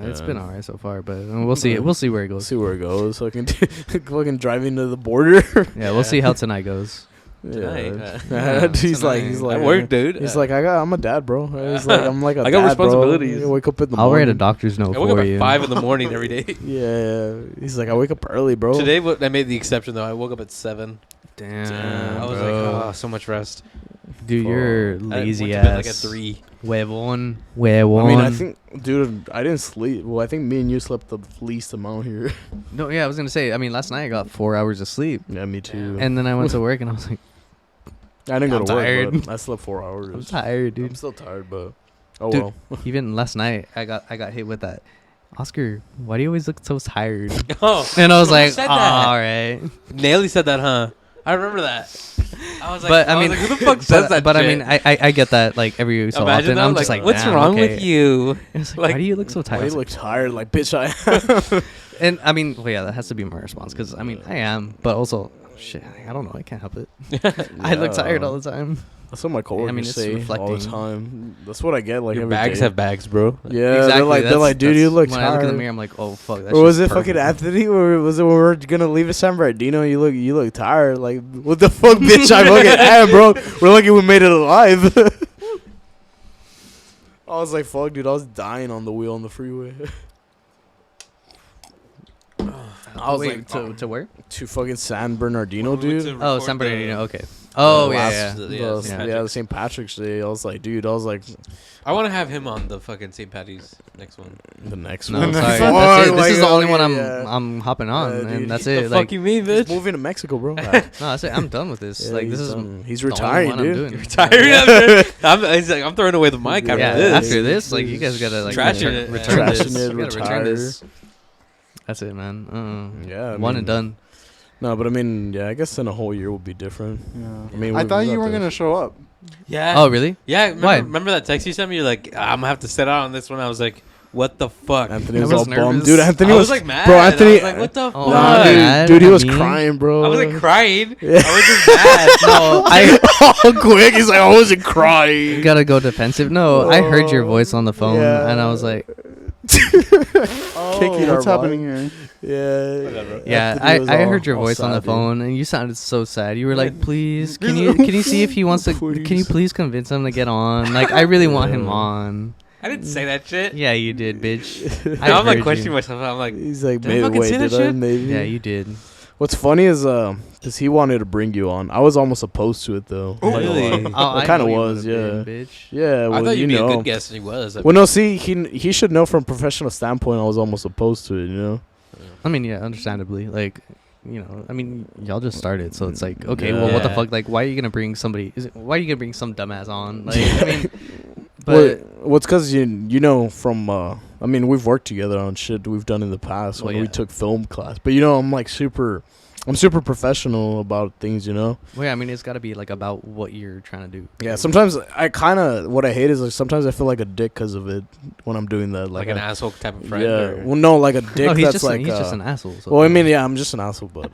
It's Yeah. been alright so far, but we'll see. We'll see where it we'll goes. see where it goes. Fucking driving to the border. Yeah, we'll see how tonight goes. Tonight, Yeah. He's tonight. like, I work, dude. He's like, I'm a dad, bro. He's like, I'm like a I got dad, responsibilities. Bro. I wake up in the I'll morning. write a doctor's note I woke up for at you. 5 in the morning every day. Yeah. He's like, I wake up early, bro. Today, I made the exception though. I woke up at 7. Damn, I was bro. like, oh, so much rest. Dude, you're I went lazy to bed ass. like at 3. Huevón. I mean, I think, dude, I didn't sleep. Well, I think me and you slept the least amount here. No, yeah, I was gonna say. I mean, last night I got 4 hours of sleep, Yeah, me too. and then I went to work, and I was like, I didn't go I'm to work, tired. but I slept 4 hours. I'm tired, I'm dude. still tired, but oh Dude. well. Even last night, I got hit with that. Oscar, why do you always look so tired? Oh, And I was Who like, said that? all right. Naily said that, huh? I remember that. I was like, But I was mean, like, who the fuck says that? But I shit? mean, I get that like every so Imagine often. that, I'm just like, what's damn, wrong okay. with you? It's like, Like, why do you look so Why tired? do I you was look tired? Like, bitch, I like- and I mean, well, yeah, that has to be my response because I mean, I am, but also, shit, I don't know, I can't help it. I look tired all the time. That's what my coworkers I mean, it's say all the reflecting. time. That's what I get. Like Your every bags day. have bags, bro. Yeah, Exactly. they're like, that's- dude, you that's- look when tired. I look in the mirror, I'm like, oh fuck. That's Or was just it fucking perfect. Anthony? Or was it when we were gonna leave at San Bernardino? You look tired. Like, what the fuck, bitch? I fucking am, bro. We're lucky we made it alive. I was like, fuck, dude. I was dying on the wheel on the freeway. I was Wait, like, to where? to fucking San Bernardino, dude. Oh, San Bernardino. Okay. Oh yeah, Last- yeah. the St. Patrick's Day. I was like, dude. I was like, I want to have him on the fucking St. Patty's next one. the next No, one. sorry. Fuck, That's it. This like, is the only one okay, I'm yeah. I'm hopping on, Yeah, dude, and that's The it. fuck Like, you mean, He's bitch? moving to Mexico, bro. no, that's it. I'm done with this. Yeah, Like, this is he's the only retiring, one I'm dude. doing. Tired. He's like, I'm throwing away the mic after Yeah, this. After this, like, you guys gotta like Trashing return, it, return man. this. Trashing it, You gotta return retire. this. That's it, man. Yeah, I One mean, and done. No, but I mean, yeah, I guess in a whole year will be different. Yeah. I mean, I we thought got you weren't this. gonna show up. Yeah. Oh, really? Yeah. Remember, Why? remember that text you sent me? You're like, I'm gonna have to sit out on this one. I was like, what the fuck? Anthony I was, was all bummed, nervous. dude. Anthony I was, was like mad. bro. Anthony, I was like, what the Oh, fuck? nah, mad dude, he at was me? crying, bro. I wasn't crying. Yeah. I was just mad. No, I quick. He's like, I wasn't crying. gotta go defensive. No, I heard your voice on the phone, Yeah. and I was like, Oh, Kicking our what's happening here? Yeah. Whatever. yeah, Anthony was I all- heard your all voice on the sad, dude. phone, and you sounded so sad. You were like, please, can you see if he wants to? Can you please convince him to get on? Like, I really want him on. I didn't say that shit. Yeah, you did, bitch. Now I'm like heard questioning you. myself. I'm like, He's like, Did I fucking wait, say that did I? shit? Maybe. Yeah, you did. What's funny is Because he wanted to bring you on. I was almost opposed to it, though. Oh, Like, really? I kind of know you was, yeah. would've been, bitch. Yeah, well, I thought you you'd be a know. good guest, and he was. Well, no, see, he should know from a professional standpoint. I was almost opposed to it, you know. I mean, yeah, understandably. Like, you know, I mean, y'all just started, so it's like, okay, well, what the Yeah. fuck? Like, why are you gonna bring somebody? Why are you gonna bring some dumbass on? Like, I mean, but Well, it's because you know from I mean, we've worked together on shit we've done in the past Well, when we yeah. took film class. But you know, I'm super professional about things, you know. well, yeah, I mean, it's got to be like about what you're trying to do. Yeah, sometimes I kind of what I hate is like sometimes I feel like a dick because of it when I'm doing that. Like an asshole type of friend. Yeah, or- well, no, like a dick No, he's that's just like he's just an asshole. So well, I mean, yeah, I'm just an asshole, but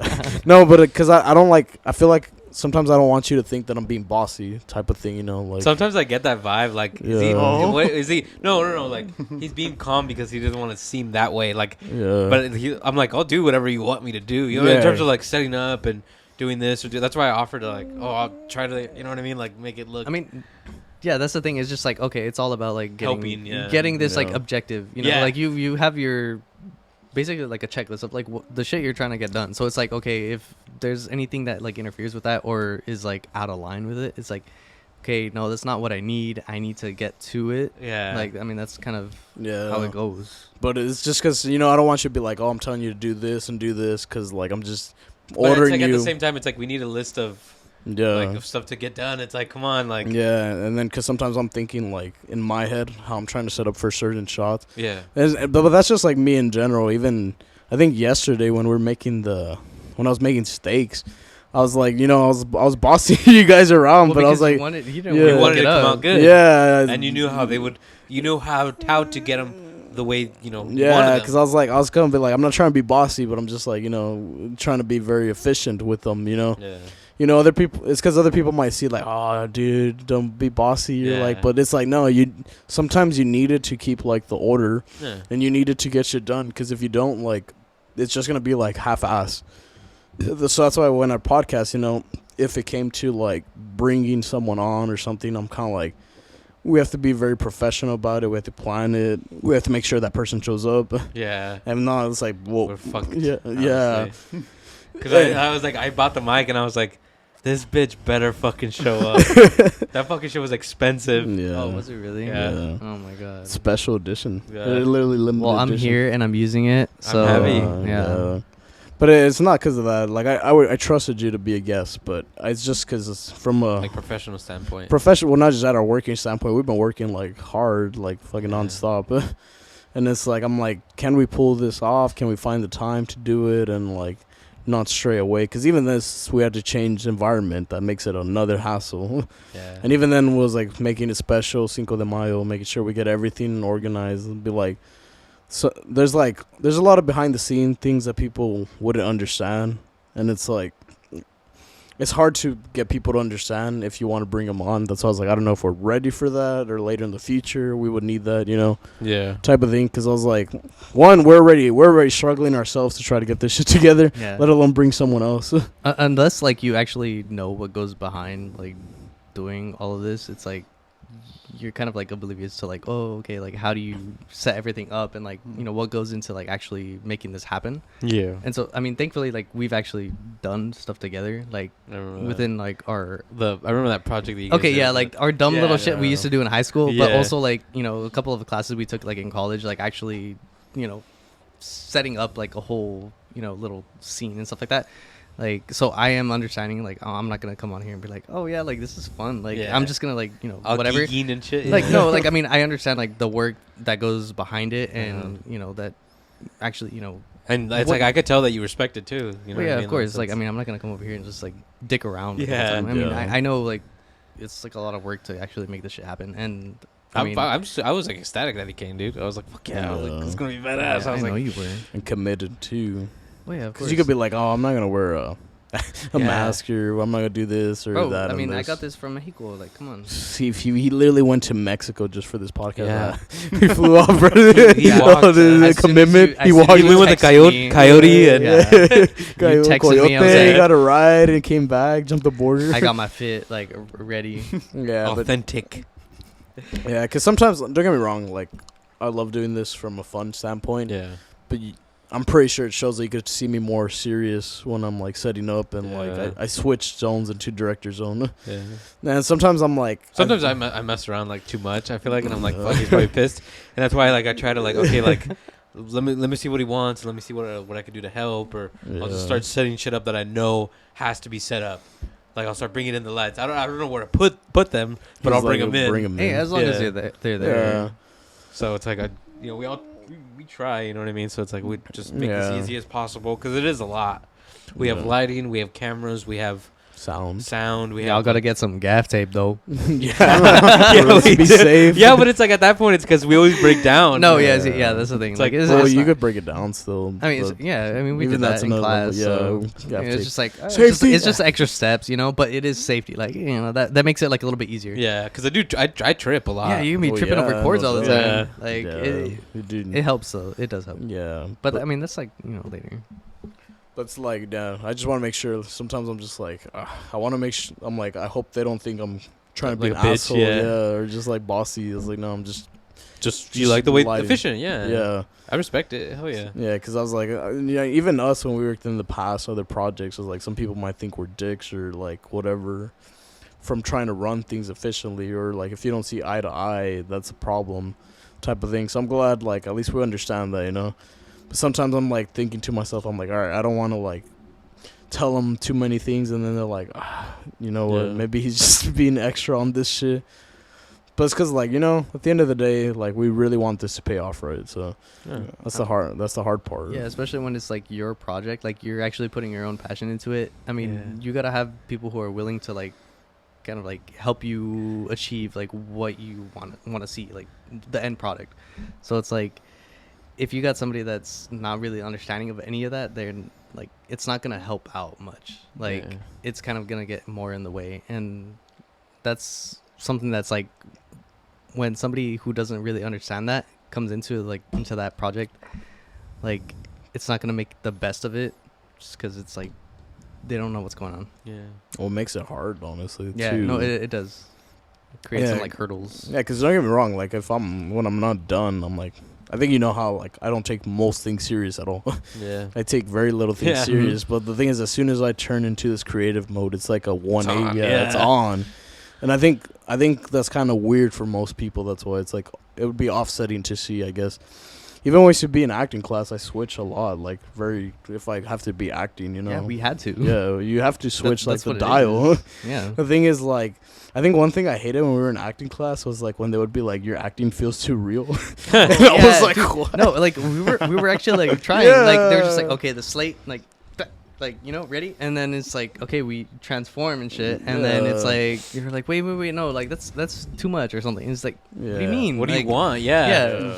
no, but because I don't like. I feel like sometimes I don't want you to think that I'm being bossy, type of thing. You know, like Sometimes I get that vibe. Like, is he? Yeah. Oh. What, is he? No. Like, he's being calm because he doesn't want to seem that way. Like, yeah, but I'm like, I'll do whatever you want me to do. You know, in Yeah. terms of like setting up and doing this or do. That's why I offered to like, I'll try to. You know what I mean? Like, make it look. I mean, yeah, that's the thing. It's just like, okay, it's all about like Helping, yeah. getting this like Yeah. objective. You know, Yeah. like you have your basically like a checklist of like the shit you're trying to get done. So it's like, okay, if there's anything that like interferes with that or is like out of line with it, it's like, okay, no, that's not what I need. I need to get to it. yeah. Like, I mean, that's kind of yeah, how it goes. But it's just because you know I don't want you to be like, oh, I'm telling you to do this and do this because like I'm just But it's ordering like you. at the same time, it's like we need a list of yeah, like of stuff to get done. It's like, come on, like yeah, and then because sometimes I'm thinking like in my head how I'm trying to set up for certain shots. yeah. But that's just like me in general. Even I think yesterday when when I was making steaks, I was like, you know, I was bossing you guys around, but I was like, you didn't yeah. We want wanted to to get come up. out good. yeah, And you knew how they would. You knew how to get them the way you know. you yeah, wanted because them. I was gonna be like, I'm not trying to be bossy, but I'm just like, you know, trying to be very efficient with them, you know. Yeah. You know, other people. It's because other people might see like, oh, dude, don't be bossy. You're Yeah. like, but it's like, no, you. Sometimes you need it to keep like the order, Yeah. and you need it to get shit done. Because if you don't, like, it's just gonna be like half-ass. So that's why when I podcast, you know, if it came to like bringing someone on or something, I'm kind of like, we have to be very professional about it. We have to plan it. We have to make sure that person shows up. Yeah. And no, it's like, well, We're fucked. yeah. Because I was like, I bought the mic and I was like, this bitch better fucking show up. That fucking shit was expensive. Yeah. Oh, was it really? Yeah. Oh my god. Special edition. Yeah. Literally limited Well, I'm edition. here and I'm using it. So happy. yeah. But it's not because of that. Like I trusted you to be a guest, but it's just because it's from a Like professional standpoint. professional. Well, not just at our working standpoint. We've been working like hard, like fucking Yeah. nonstop. And it's like I'm like, can we pull this off? Can we find the time to do it and like not stray away? Because even this, we had to change environment. That makes it another hassle. Yeah. And even then was like making it special, Cinco de Mayo, making sure we get everything organized and be like, so there's a lot of behind the scene things that people wouldn't understand, and it's like it's hard to get people to understand if you want to bring them on. That's why I was like, I don't know if we're ready for that or later in the future we would need that, you know, Yeah. type of thing. Because I was like, one, we're already struggling ourselves to try to get this shit together, Yeah. let alone bring someone else. Unless like you actually know what goes behind like doing all of this, it's like you're kind of like oblivious to like, oh, okay, like how do you set everything up and like, you know, what goes into like actually making this happen. Yeah. And so I mean, thankfully, like we've actually done stuff together, like I remember within like our I remember that project that you guys okay, did, yeah, but- like our dumb Yeah, little shit we yeah. used to do in high school, but Yeah. also like, you know, a couple of classes we took like in college, like actually, you know, setting up like a whole, you know, little scene and stuff like that. Like, so I am understanding, like, oh, I'm not gonna come on here and be like, oh yeah, like this is fun. Like, Yeah. I'm just gonna like, you know, all whatever. geeking and shit. Like, yeah. no, like I mean, I understand like the work that goes behind it, and you know that actually, you know, And it's what- like I could tell that you respect it too. You know well, what yeah, I mean? of course. Like, I that's- mean, I'm not gonna come over here and just like dick around. the whole Yeah, time. I mean, yeah. I know like it's like a lot of work to actually make this shit happen, and I mean, I was like ecstatic that he came, dude. I was like, fuck yeah, I was like, Yeah. it's gonna be yeah, badass. I was know like, you were. And committed too. Well, yeah, of Because course. you could be like, oh, I'm not going to wear a Yeah. mask or I'm not going to do this or Bro, that. I and mean, I this. got this from Mexico. Like, come on. See, if he literally went to Mexico just for this podcast. Yeah. He flew off, bro. He walked, Oh, the as soon as commitment. you- as He soon as walked. he went with the text me- coyote and Yeah. Coyote, texted me, I was like- got a ride and came back, jumped the border. I got my fit like ready. yeah, but authentic. yeah, because sometimes don't get me wrong, like I love doing this from a fun standpoint, Yeah. but I'm pretty sure it shows that you could see me more serious when I'm like setting up and like I switch zones into director zone. Yeah. And sometimes I'm like, Sometimes I mess around like too much. I feel like, and I'm like, fuck, he's probably pissed, and that's why like I try to like, okay, like let me see what he wants. Let me see what I can do to help, or I'll just start setting shit up that I know has to be set up. Like I'll start bringing in the lights. I don't know where to put them, but I'll bring them in. Hey, as long as they're there. Yeah. So it's like we try, you know what I mean? So it's like we just make this easy as possible because it is a lot. We have lighting, we have cameras, we have sound. We all gotta get some gaff tape though. Yeah, we be safe. Yeah, but it's like at that point, it's because we always break down. No, that's the thing. It's like, well, you could break it down still. I mean, we did that in class. So it's just like safety. It's just extra steps, you know. But it is safety, like that makes it like a little bit easier. Yeah, because I trip a lot. Yeah, you can be tripping over cords all the time. Like it helps though. It does help. Yeah, but I mean that's like later. That's like, I just want to make sure. Sometimes I'm just like, I want to make sure. I'm like, I hope they don't think I'm trying to be like an a bitch, asshole, or just like bossy. It's like, no, I'm just you like the way lighting. efficient, yeah. Yeah, I respect it. Hell yeah. yeah. Because I was like, even us when we worked in the past other projects, was like some people might think we're dicks or like whatever from trying to run things efficiently, or like if you don't see eye to eye, that's a problem, type of thing. So I'm glad like at least we understand that, But sometimes I'm like thinking to myself, I'm like, all right, I don't want to like tell them too many things, and then they're like, you know what? Maybe he's just being extra on this shit. But it's because like at the end of the day, like we really want this to pay off, right? So that's the hard part. Yeah, especially when it's like your project, like you're actually putting your own passion into it. I mean, you gotta have people who are willing to like kind of like help you achieve like what you want to see, like the end product. So it's like, if you got somebody that's not really understanding of any of that, they're like, it's not going to help out much. Like it's kind of going to get more in the way. And that's something that's like, when somebody who doesn't really understand that comes into that project, like it's not going to make the best of it just because it's like, they don't know what's going on. Yeah. Well, it makes it hard, honestly. Yeah, too. no, it does. It creates some like hurdles. Yeah, because don't get me wrong. Like when I'm not done, I'm like, I think how like I don't take most things serious at all. Yeah. I take very little things serious. But the thing is, as soon as I turn into this creative mode, it's like a 180. It's on. And I think that's kind of weird for most people. That's why it's like it would be offsetting to see, I guess. Even when we used to be in acting class, I switch a lot. Like if I have to be acting, Yeah, we had to. Yeah, you have to switch like the dial. Yeah. The thing is, like, I think one thing I hated when we were in acting class was like when they would be like, "Your acting feels too real." And I was like, "What?" No, like we were actually like trying. Like they were just like, okay, the slate, like ready, and then it's like, okay, we transform and shit, and then it's like you're like, wait, no, like that's too much or something. And it's like, what do you mean? What do like, you want? Yeah.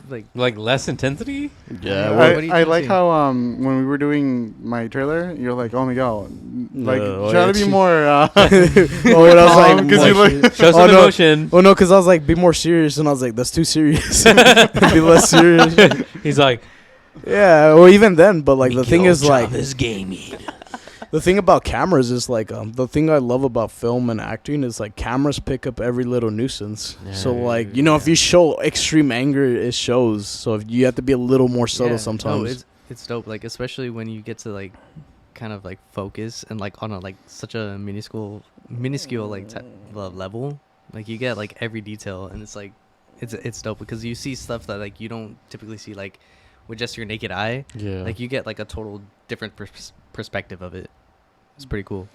What, like less intensity? Yeah. I like how when we were doing my trailer, you're like, oh my god, like try to be more. Oh, and I was like, because you like show some emotion. Oh no, because I was like, be more serious, and I was like, that's too serious. Be less serious. He's like, yeah, well, even then, but like the thing is, like, this gaming. the thing about cameras is like the thing I love about film and acting is like cameras pick up every little nuisance. So like if you show extreme anger, it shows. So if you have to be a little more subtle sometimes. No, it's dope. Like especially when you get to like kind of like focus and like on a like such a minuscule like type of level. Like you get like every detail, and it's like it's dope because you see stuff that like you don't typically see like with just your naked eye. Yeah. Like you get like a total different perspective of it. It's pretty cool.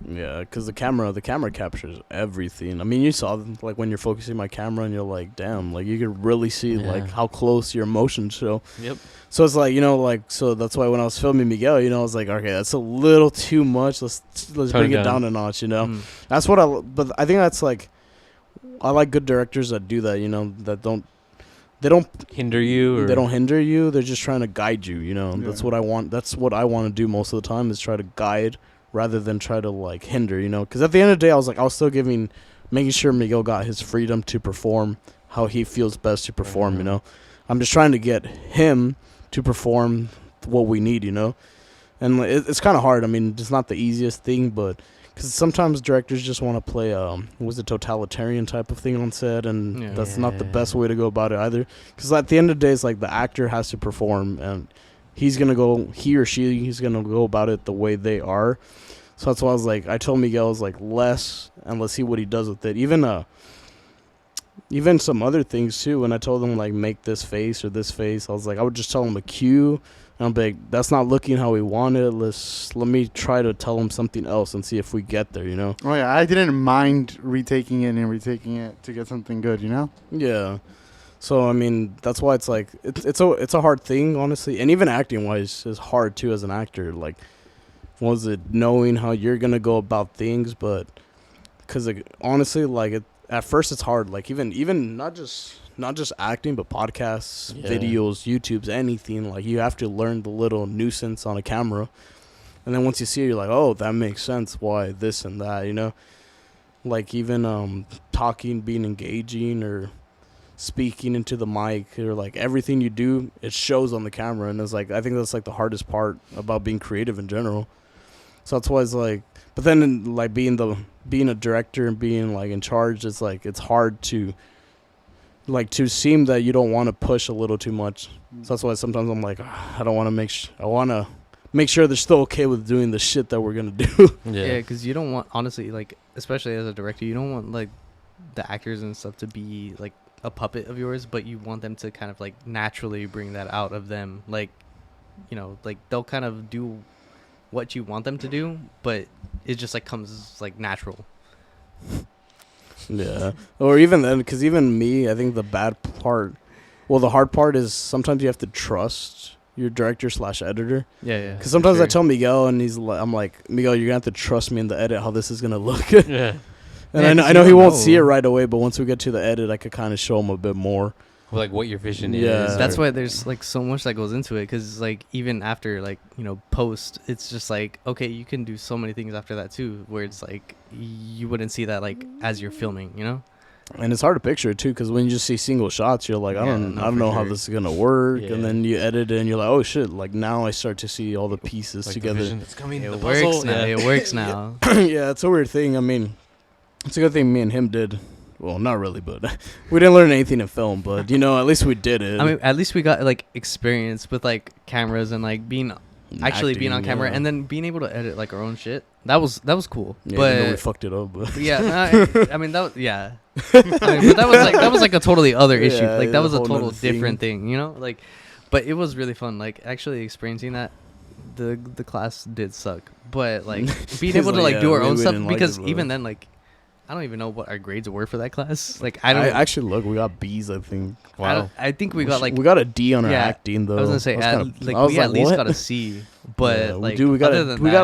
Yeah, because the camera captures everything. I mean, you saw like when you're focusing my camera and you're like, damn, like you could really see like how close your emotions show. Yep. So it's like so that's why when I was filming Miguel, I was like, okay, that's a little too much. Let's bring it down a notch. That's what but I think that's like, I like good directors that do that. That they don't hinder you. They don't hinder you. They're just trying to guide you. Yeah. That's what I want. That's what I want to do most of the time, is try to guide rather than try to like hinder. Because at the end of the day, I was still making sure Miguel got his freedom to perform how he feels best to perform. I'm just trying to get him to perform what we need. And it's kind of hard. I mean, it's not the easiest thing, but. Because sometimes directors just want to play totalitarian type of thing on set, and that's not the best way to go about it either. Because at the end of the day, it's like the actor has to perform, and he or he's gonna go about it the way they are. So that's why I was like, I told Miguel, I was like, less, and let's see what he does with it. Even some other things too. When I told him like make this face or this face, I was like, I would just tell him a cue, and I'll be like, that's not looking how we want it. Let me try to tell him something else and see if we get there. You know? Oh yeah, I didn't mind retaking it to get something good. You know? Yeah. So I mean, that's why it's like it's a hard thing, honestly, and even acting wise is hard too as an actor. Like, was it knowing how you're gonna go about things, but because honestly, like at first it's hard. Like even not just acting, but podcasts, videos, YouTubes, anything. Like you have to learn the little nuisance on a camera, and then once you see it, you're like, oh, that makes sense. Why this and that, you know? Like even talking, being engaging, or speaking into the mic, or like everything you do, it shows on the camera, and it's like I think that's like the hardest part about being creative in general. So that's why it's like, but then like being a director and being like in charge, it's like it's hard to seem that you don't want to push a little too much. So that's why sometimes I'm like, I don't want to I want to make sure they're still okay with doing the shit that we're gonna do. Yeah, because you don't want, honestly, like especially as a director, you don't want like the actors and stuff to be like a puppet of yours, but you want them to kind of like naturally bring that out of them. Like, you know, like they'll kind of do what you want them to do, but it just like comes like natural. Yeah. Or even then, because even me, I think the hard part is sometimes you have to trust your director / editor. Yeah. Because sometimes I tell Miguel, and I'm like, Miguel, you're gonna have to trust me in the edit how this is gonna look. Yeah. And I know he won't see it right away, but once we get to the edit, I could kind of show him a bit more. Like what your vision Yeah. is. That's why there's like so much that goes into it, because like even after like, you know, post, it's just like, okay, you can do so many things after that too, where it's like you wouldn't see that like as you're filming, you know. And it's hard to picture it too, because when you just see single shots, you're like, I don't know how this is gonna work. Yeah. And then you edit it, and you're like, oh shit! Like now I start to see all the pieces like together. The vision that's coming. It works now. It works now. Yeah, it's a weird thing. I mean, it's a good thing me and him did. Well, not really, but we didn't learn anything in film. But you know, at least we did it. I mean, at least we got like experience with like cameras and like being on camera, and then being able to edit like our own shit. That was cool. Yeah, but even though we fucked it up. But yeah, I mean that but that was like a totally other issue. Yeah, like that was a whole total nother thing. different thing, you know. Like, but it was really fun. Like actually experiencing that. The class did suck, but like being able to like do our own stuff, because even then like I don't even know what our grades were for that class. Like I actually look, we got B's, I think. Wow. I think we got like we got a D on our acting though. I was gonna say we at least got a C, but yeah, like we got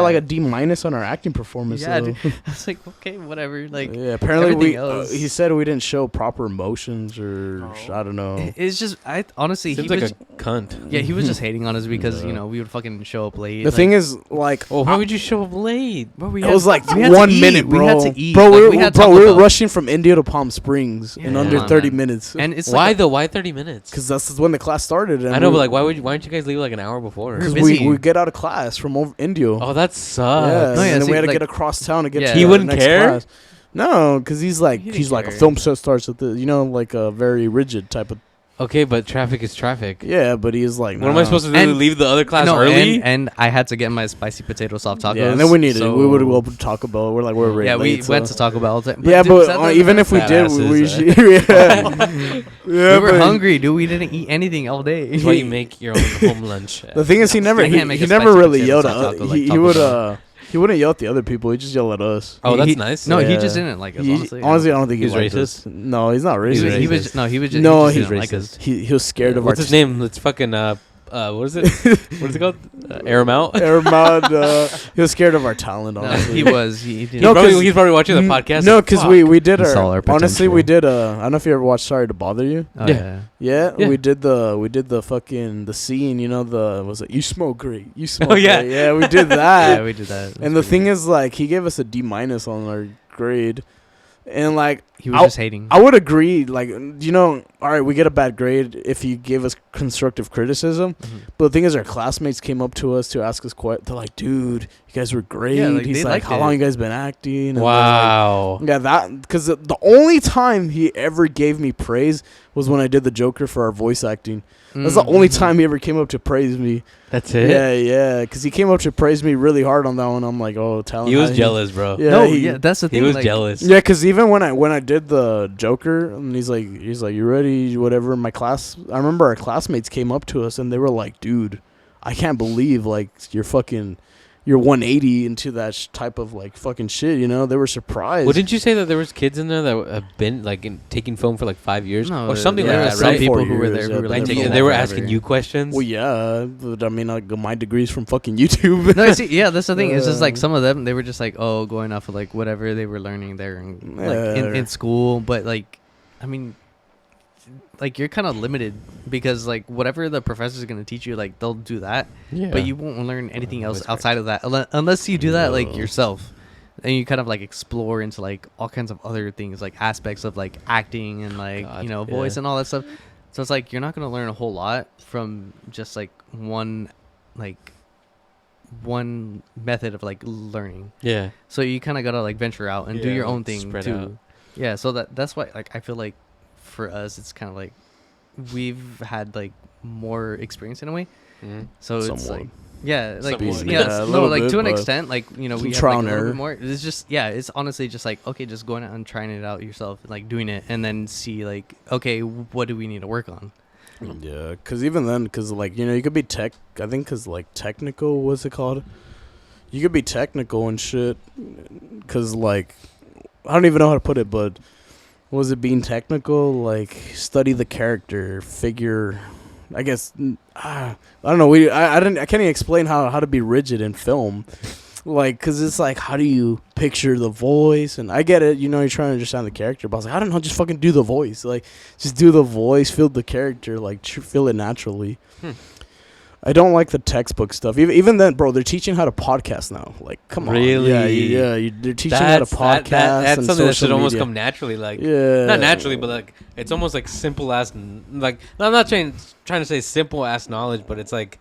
like a D- on our acting performance. Yeah, so. dude, I was like, okay, whatever. Like yeah, apparently he said we didn't show proper emotions, or I don't know. It's just honestly Seems he like was a cunt. Yeah, he was just hating on us because you know we would fucking show up late. The thing is, like, why would you show up late? It was like 1 minute, bro. We had to eat. Bro, like, we were rushing from India to Palm Springs in under 30 minutes. And it's why though? Why 30 minutes? Because that's when the class started. And I know, but like, why don't you guys leave like an hour before? Because we get out of class from India. Oh, that sucks. Yeah, and then we had to get across town to get to he wouldn't the next care. class. No, because he's like a film set starts at the, you know, like a very rigid type of. Okay, but traffic is traffic. Yeah, but he's like, what am I supposed to do? And leave the other class early? And I had to get my spicy potato soft tacos. Yeah, and then we would go to Taco Bell. We're like, we're ready. Yeah, we went to Taco Bell all the time. Yeah, but even if we did, we were hungry, dude. We didn't eat anything all day. That's why you make your own home lunch. The thing is, he never really yelled at us. He wouldn't yell at the other people. He just yelled at us. Oh, that's nice. No, he just didn't like us. Honestly, I don't think he's liked racist. Us. No, he's not racist. He was just he's didn't like us. He was scared of our. What's his name? Let's fucking what is it? What is it called? Air him out. Air him out. He was scared of our talent. Honestly, he was. He's probably watching the podcast. No, because we did our honestly we did I don't know if you ever watched Sorry to Bother You. Oh, yeah. We did the fucking the scene. You know was it you smoke great? You smoke. Oh yeah. Great. Yeah, we did that. Yeah, we did that. And the thing is, like, he gave us a D- on our grade. And like he was just hating. I would agree, like, you know, all right, we get a bad grade if he gave us constructive criticism. Mm-hmm. But the thing is, our classmates came up to us to ask us they're like, dude, you guys were great. Yeah, like, he's like, how long you guys been acting? And wow. Like, yeah, that because the only time he ever gave me praise was when I did the Joker for our voice acting. That's the only time he ever came up to praise me. That's it. Yeah, because he came up to praise me really hard on that one. I'm like, oh, tell him. He was jealous, bro. Yeah, No, that's the thing. He was like, jealous. Yeah, because even when I did the Joker, and he's like, you ready? Whatever. My class, I remember our classmates came up to us and they were like, dude, I can't believe like you're 180 into that type of like fucking shit. You know, they were surprised. Well, didn't you say that there was kids in there that have been like taking film for like 5 years No, or something yeah, like there that, were some right? people 4 who were there years, who yeah, were but like And they're taking they that were forever. asking you questions. Well, yeah, but I mean, I got my degrees from fucking YouTube. No, see, yeah, that's the thing. It's just like some of them, they were just like, oh, going off of like whatever they were learning there in, like in school. But like, I mean, like you're kind of limited because like whatever the professor's gonna teach you, like they'll do that, Yeah. but you won't learn anything else that's outside of that unless you do that like No. yourself. And you kind of like explore into like all kinds of other things, like aspects of like acting and like God, voice yeah. and all that stuff. So it's like you're not gonna learn a whole lot from just like one method of like learning. Yeah. So you kind of gotta like venture out and do Yeah, your like, own thing spread too. out. Yeah. So that's why like I feel like for us it's kind of like we've had like more experience in a way. Mhm. So it's Somewhat. like yeah, like Somewhat. yeah, Yeah, a no, little like bit, to an but extent, like we have like, trial a and little error. bit more. It's just it's honestly just like okay, just going out and trying it out yourself, like doing it, and then see like okay, what do we need to work on? Yeah, because even then, because like you could be I think because like technical, what's it called? You could be technical and shit. Because like I don't even know how to put it, but was it being technical? Like study the character, figure. I guess I don't know. I can't even explain how to be rigid in film. Like, cause it's like, how do you picture the voice? And I get it, you're trying to understand the character, but I was like, I don't know, just fucking do the voice. Like, just do the voice, feel the character, like, feel it naturally. I don't like the textbook stuff. Even then, bro, they're teaching how to podcast now. Like, come on. Really? Yeah. They're teaching how to podcast. That's and something that social should almost media. come naturally. Like, Yeah. not naturally, but like it's almost like simple ass. Like, no, I'm not trying to say simple ass knowledge, but it's like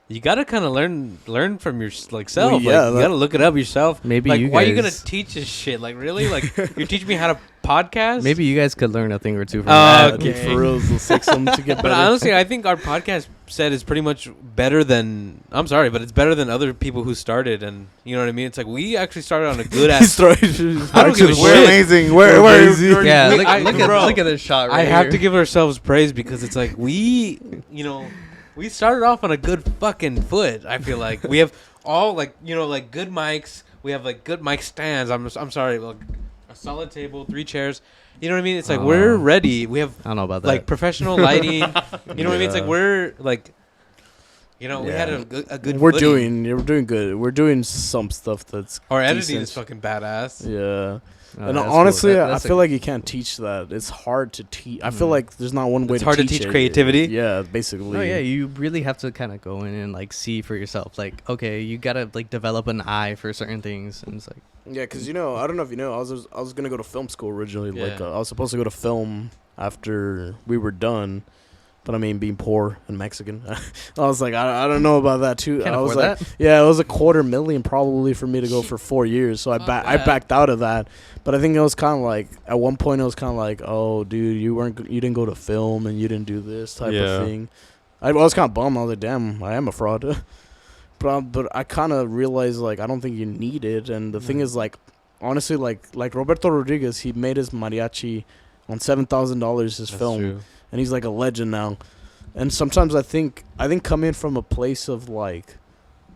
you gotta kind of learn from your like self. Well, yeah, like, you gotta look it up yourself. Maybe like, you why are you gonna guys- teach this shit? Like, really? Like, you're teaching me how to podcast? Maybe you guys could learn a thing or two from Oh, that. okay. For real, it'll take some to get better. But honestly, I think our podcast set is pretty much better than. I'm sorry, but it's better than other people who started, and you know what I mean. It's like we actually started on a good ass. I don't give a We're shit. amazing. We're We're amazing. Yeah, We- look, I- look bro, at this shot right I have here. to give ourselves praise because it's like we started off on a good fucking foot. I feel like we have all like good mics. We have like good mic stands. I'm sorry, like a solid table, 3 chairs. You know what I mean? It's like we're ready. We have I don't know about that. like professional lighting. You know what I mean? It's like we're like, we had a good. We're footing. doing good. We're doing some stuff that's Our editing decent. is fucking badass. Yeah. Oh, And that's cool. honestly, I That's feel like you can't teach that. It's hard to teach. I feel like there's not one way It's to hard to teach teach it. creativity? Yeah, basically. No, yeah, you really have to kind of go in and like see for yourself. Like, okay, you gotta like develop an eye for certain things, and it's like, Yeah, because I don't know if you know, I was gonna go to film school originally. Yeah. Like I was supposed to go to film after we were done, but I mean, being poor and Mexican, I was like, I don't know about that too. can't I was afford like, that. yeah, it was $250,000 probably for me to go for 4 years. So I that. backed out of that. But I think it was kind of like at one point it was kind of like, oh, dude, you didn't go to film and you didn't do this type Yeah. of thing. I was kind of bummed. I was like, damn, I am a fraud. But I kind of realized like I don't think you need it. And the thing is like, honestly, like Roberto Rodriguez, he made his mariachi on $7,000 his That's film, true. and he's like a legend now. And sometimes I think coming from a place of like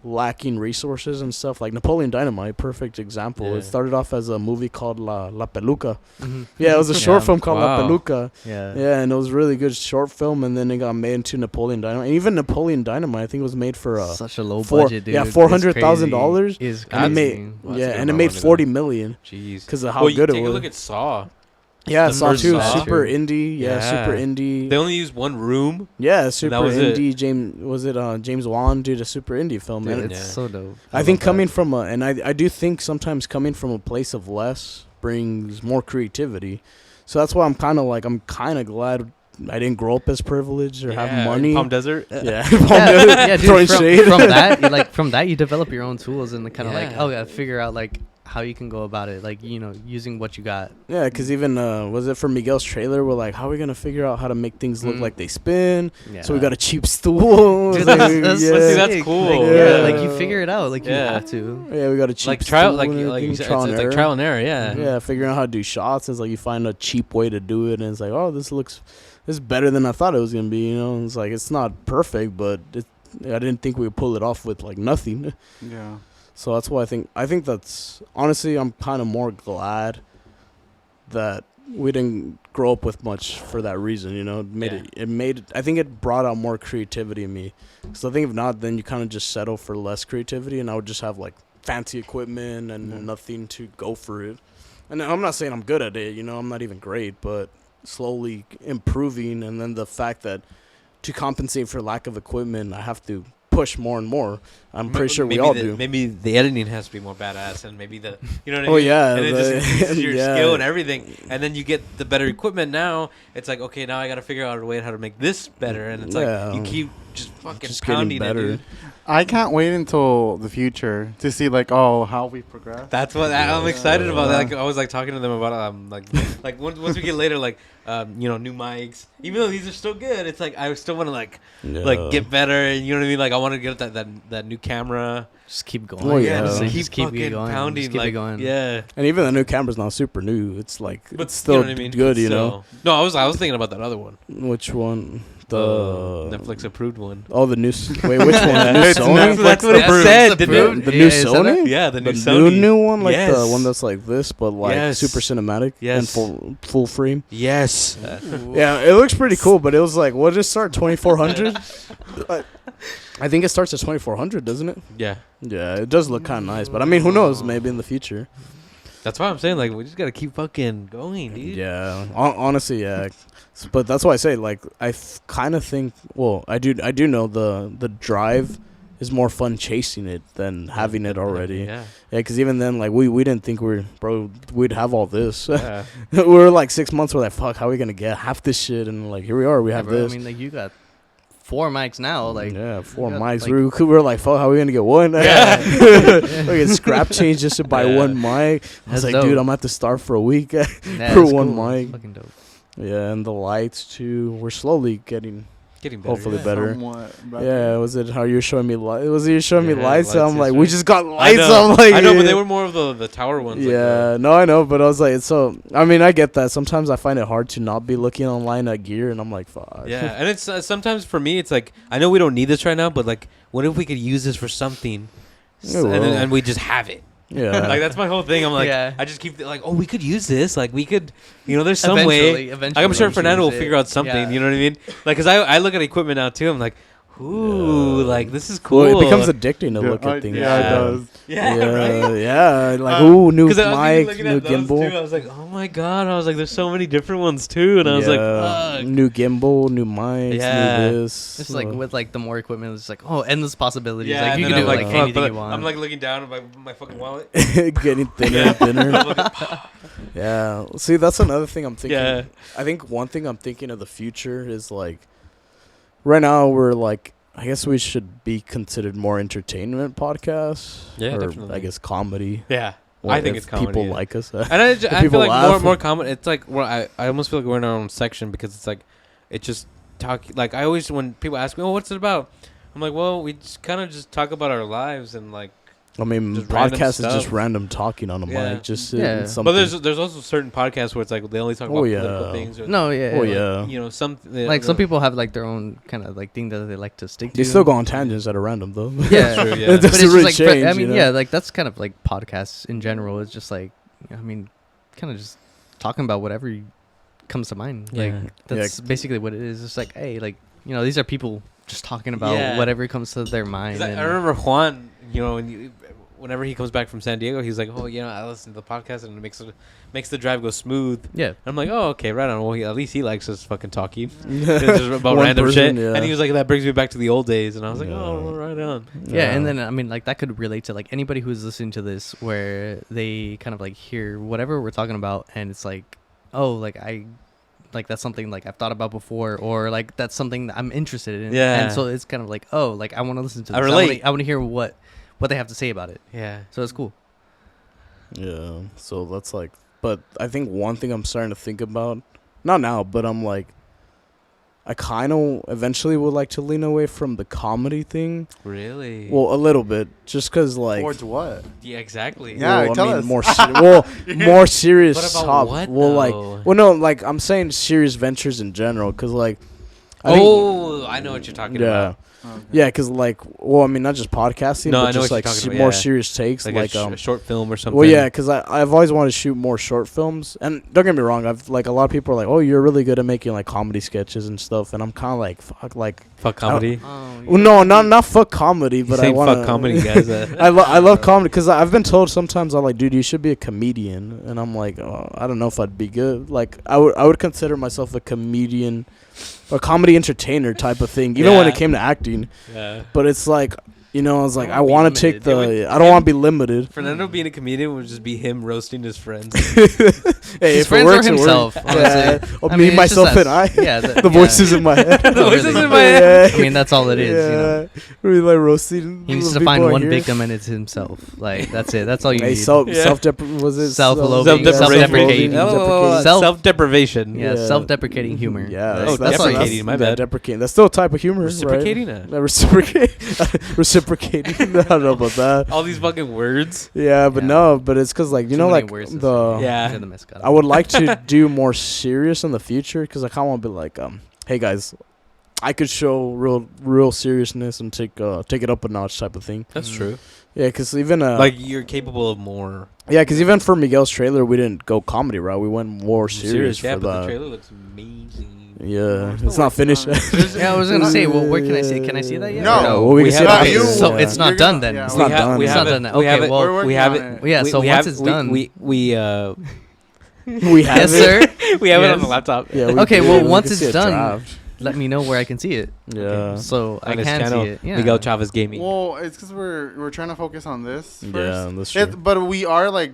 lacking resources and stuff, like Napoleon Dynamite, perfect example. Yeah. It started off as a movie called La Peluca. mm-hmm. Yeah, it was a short film called Wow. La Peluca. yeah, Yeah, and it was a really good short film, and then it got made into Napoleon Dynamite. And even Napoleon Dynamite, I think, was made for such a low four- budget, dude. yeah, It's $400,000. crazy. Is and it crazy. made Well, that's yeah, a good and it amount made of money, though. 40 million Jeez. because of how Well, you good it take was. a look at Saw. Yeah, The Saw first too. Saw. Super indie. Yeah, Yeah. super indie. They only used one room. Yeah, super was it. indie. James Wan did a super indie film. Dude, And it's Yeah. so dope. I think coming from I do think sometimes coming from a place of less brings more creativity. So that's why I'm kind of glad I didn't grow up as privileged or have money. Palm Desert. Yeah, yeah, dude, throwing shade. from that, from that, you develop your own tools and kind of like, Yeah. oh yeah, figure out like how you can go about it, like, you know, using what you got. Yeah, because even was it for Miguel's trailer? We're like, how are we gonna figure out how to make things look like they spin? Yeah. So we got a cheap stool. Dude, Like, that's See, that's sick. cool. Like, Yeah. like you figure it out. Like you Yeah. have to. Yeah, we got a cheap Like trial, stool like and like everything, you said, trial it's and like error. trial and error. Yeah. Yeah, figuring out how to do shots is like you find a cheap way to do it, and it's like, oh, this is better than I thought it was gonna be. You know, it's like it's not perfect, but I didn't think we would pull it off with like nothing. Yeah. So that's why I think that's honestly I'm kind of more glad that we didn't grow up with much for that reason. You know, I think it brought out more creativity in me. So I think if not, then you kind of just settle for less creativity, and I would just have like fancy equipment and nothing to go for it. And I'm not saying I'm good at it. You know, I'm not even great, but slowly improving. And then the fact that to compensate for lack of equipment, I have to push more and more. I'm pretty sure we all do. Maybe the editing has to be more badass, and maybe the you know what I Oh, mean. yeah, and it just increases your yeah. skill and everything, and then you get the better equipment. Now it's like, okay, now I got to figure out a way how to make this better, and it's Yeah. like you keep just fucking Just getting pounding better. it, dude. I can't wait until the future to see like how we progress. That's what I'm excited about. Yeah. Like I was like talking to them about like once we get later you know, new mics. Even though these are still good, it's like I still want to like get better. And you know what I mean? Like I want to get that new camera. Just keep going. Oh, yeah. just Just keep it fucking going. pounding. Just keep like it going. yeah. And even the new camera's not super new. It's like But it's still you know what I mean? good, you So- know. No, I was thinking about that other one. Which one? The The Netflix approved one. Oh, the new. Wait, which one? The new It's Sony? That's what it Approved. said, didn't Approved. it? The Yeah, new is that Sony? it? Yeah, the new The Sony. new one, like the Yes. one that's like this, but like Yes. super cinematic Yes. and full frame. Yes. Yeah, it looks pretty cool, but it was like, what did it start? 2400? I think it starts at 2400, doesn't it? Yeah. Yeah, it does look kind of nice, but I mean, who knows? Maybe in the future. That's why I'm saying like we just gotta keep fucking going, dude. Yeah, honestly, yeah. But that's why I say like I kind of think. Well, I do know the drive is more fun chasing it than having it already. Yeah. Yeah, because even then, like we didn't think we'd have all this. Yeah. We were like 6 months. We're like, fuck, how are we gonna get half this shit? And like here we are. We have bro, this. I mean, like you got 4 mics now. Like yeah, 4 got, mics. like- We were like, fuck, how are we gonna get one? Yeah. Like a scrap change just to buy Yeah. one mic. I was That's like, dope. dude, I'm at the start for a week. yeah, for it's one cool. It's mic. fucking dope. Yeah, and the lights too. We're slowly getting. Getting better. Hopefully yeah. better. Somewhat better. Yeah, was it how you were showing me lights? Was it you showing me Yeah, lights? And I'm lights like, we yesterday. just got I lights. know. I'm like, I know, but they were more of the tower ones. Yeah, no, I know, but I was like, so. I mean, I get that. Sometimes I find it hard to not be looking online at gear, and I'm like, fuck. Yeah, and it's sometimes for me, it's like I know we don't need this right now, but like, what if we could use this for something, Yeah, well. and we just have it? Yeah. Like that's my whole thing. I'm like, Yeah. I just keep like, oh, we could use this. Like we could, you know, there's some way. Eventually, I'm sure use Fernando will it. figure out something. Yeah. You know what I mean? Like, cause I look at equipment now too. I'm like, ooh, Yeah. like this is cool. Well, it becomes addicting to Yeah, look at things. Yeah, it does. yeah, Yeah, right. yeah. Like, ooh, new 'Cause I was even mic, looking new at those gimbal. too. I was like, oh my god. I was like, there's so many different ones too, and I was like, fuck. new gimbal, new mics, Yeah. new this. It's like with like the more equipment, it's like endless possibilities. Yeah, like and you then can do I'm like fuck, anything but you want. I'm like looking down at my fucking wallet. getting thinner and thinner. Yeah. See, that's another thing I'm thinking. Yeah. I think one thing I'm thinking of the future is like, right now we're like, I guess we should be considered more entertainment podcasts. Yeah, or definitely. I guess comedy. Yeah, Well, I think if it's comedy. people yeah. like us. And I If feel people like laugh. more common. It's like I almost feel like we're in our own section because it's like it just talk like I always when people ask me, oh, what's it about? I'm like, well, we just kind of just talk about our lives and like. I mean, Just random podcast is just stuff. random talking on a Yeah. mic. Just Yeah. something. But there's also certain podcasts where it's like they only talk about Oh, yeah. political things. Or no, yeah. Oh, like, yeah. You know, some Like some people have like their own kind of like thing that they like to stick to. They still go on tangents that are random though. Yeah, True, yeah. It but it's doesn't just really like change. I mean, you know? yeah, like that's kind of like podcasts in general. It's just like I mean, kind of just talking about whatever comes to mind. Yeah. Like that's basically what it is. It's like, hey, like these are people just talking about Yeah. whatever comes to their mind. 'Cause I remember Juan. You know, whenever he comes back from San Diego, he's like, oh, I listen to the podcast and it makes the drive go smooth. yeah, And I'm like, oh, okay, right on. Well, at least he likes us fucking talking. It's just about One random person, shit. yeah. And he was like, that brings me back to the old days. And I was like, Yeah. oh, well, right on. yeah, and then I mean, like that could relate to like anybody who's listening to this, where they kind of like hear whatever we're talking about, and it's like, oh, like that's something like I've thought about before, or like that's something that I'm interested in. Yeah. and so it's kind of like, oh, like I want to listen to this. I relate. I want to hear what they have to say about it. Yeah. So it's cool. Yeah. So that's like, but I think one thing I'm starting to think about, not now, but I'm like, I kind of eventually would like to lean away from the comedy thing. Really? Well, a little bit, just cause like. Towards what? Yeah, exactly. Yeah, well, tell I mean, us. more serious What about top. what, well, like, though? well, no, like I'm saying serious ventures in general, cause like. I think- Oh, I know what you're talking yeah. about. Okay. Yeah, cause like, well, I mean, not just podcasting, No, I but know just what like you're talking about, more yeah. serious takes, Like, like a short film or something. Well, yeah, because I've always wanted to shoot more short films, and don't get me wrong, I've like a lot of people are like, "Oh, you're really good at making like comedy sketches and stuff," and I'm kind of like, "Fuck, like." Fuck comedy. Well, no, not fuck comedy, but I saying want fuck comedy, guys. I love comedy because I've been told sometimes I'm like, dude, you should be a comedian, and I'm like, oh, I don't know if I'd be good. Like I would consider myself a comedian, a comedy entertainer type of thing, even when Yeah. it came to acting. Yeah. But it's like, you know, I was like, Don't I be want to take limited. I don't want to be limited. Fernando being a comedian would just be him roasting his friends. Hey, His if it friends works, or it himself, works. honestly. Yeah. Or I me, mean, it's just myself, and us. I. Yeah, The voices in my head. The voices in my head. I mean, that's all it is. You know, Really like roasting. he needs the to find people one here. victim, and it's himself. Like that's it. That's all you Hey, need. was it Self-loathing, Self-deprecating. self-deprecating. Self-deprecation. Yeah, self-deprecating humor. Yeah, Oh, that's deprecating, my bad. Deprecating. That's still a type of humor, Reciprocating right? it. Reciprocating. I don't know about that. All these fucking words. Yeah, but Yeah. no, but it's because like you Too know many like words to the say. Yeah. You're the mascot. I would like to do more serious in the future because I kind of want to be like, hey guys, I could show real seriousness and take it up a notch type of thing. That's Mm. true. Yeah, because even Like you're capable of more. yeah, because even for Miguel's trailer, we didn't go comedy route. We went more serious Yeah, for but the that. trailer looks amazing. Yeah, We're still it's not working finished. on it. Yeah, I was gonna say. Well, where can I see? Can I see that yet? No. Or Well, we We can see have- it you- after. So Yeah. it's not You're done gonna- then. yeah, It's we not have- done. We It's have not it. done. We have Okay, it. well- We're working we have on it. it. Yeah, so we once have- it's done- we we have Yes, it. sir. we have it on Yes. the laptop. Yeah, we Okay, did. well, We once can it's see a done, draft. Let me know where I can see it. Yeah. So I On his can channel, see it. Yeah. Miguel Chavez Gaming. Well, it's because we're trying to focus on this first. Yeah, that's true. But we are like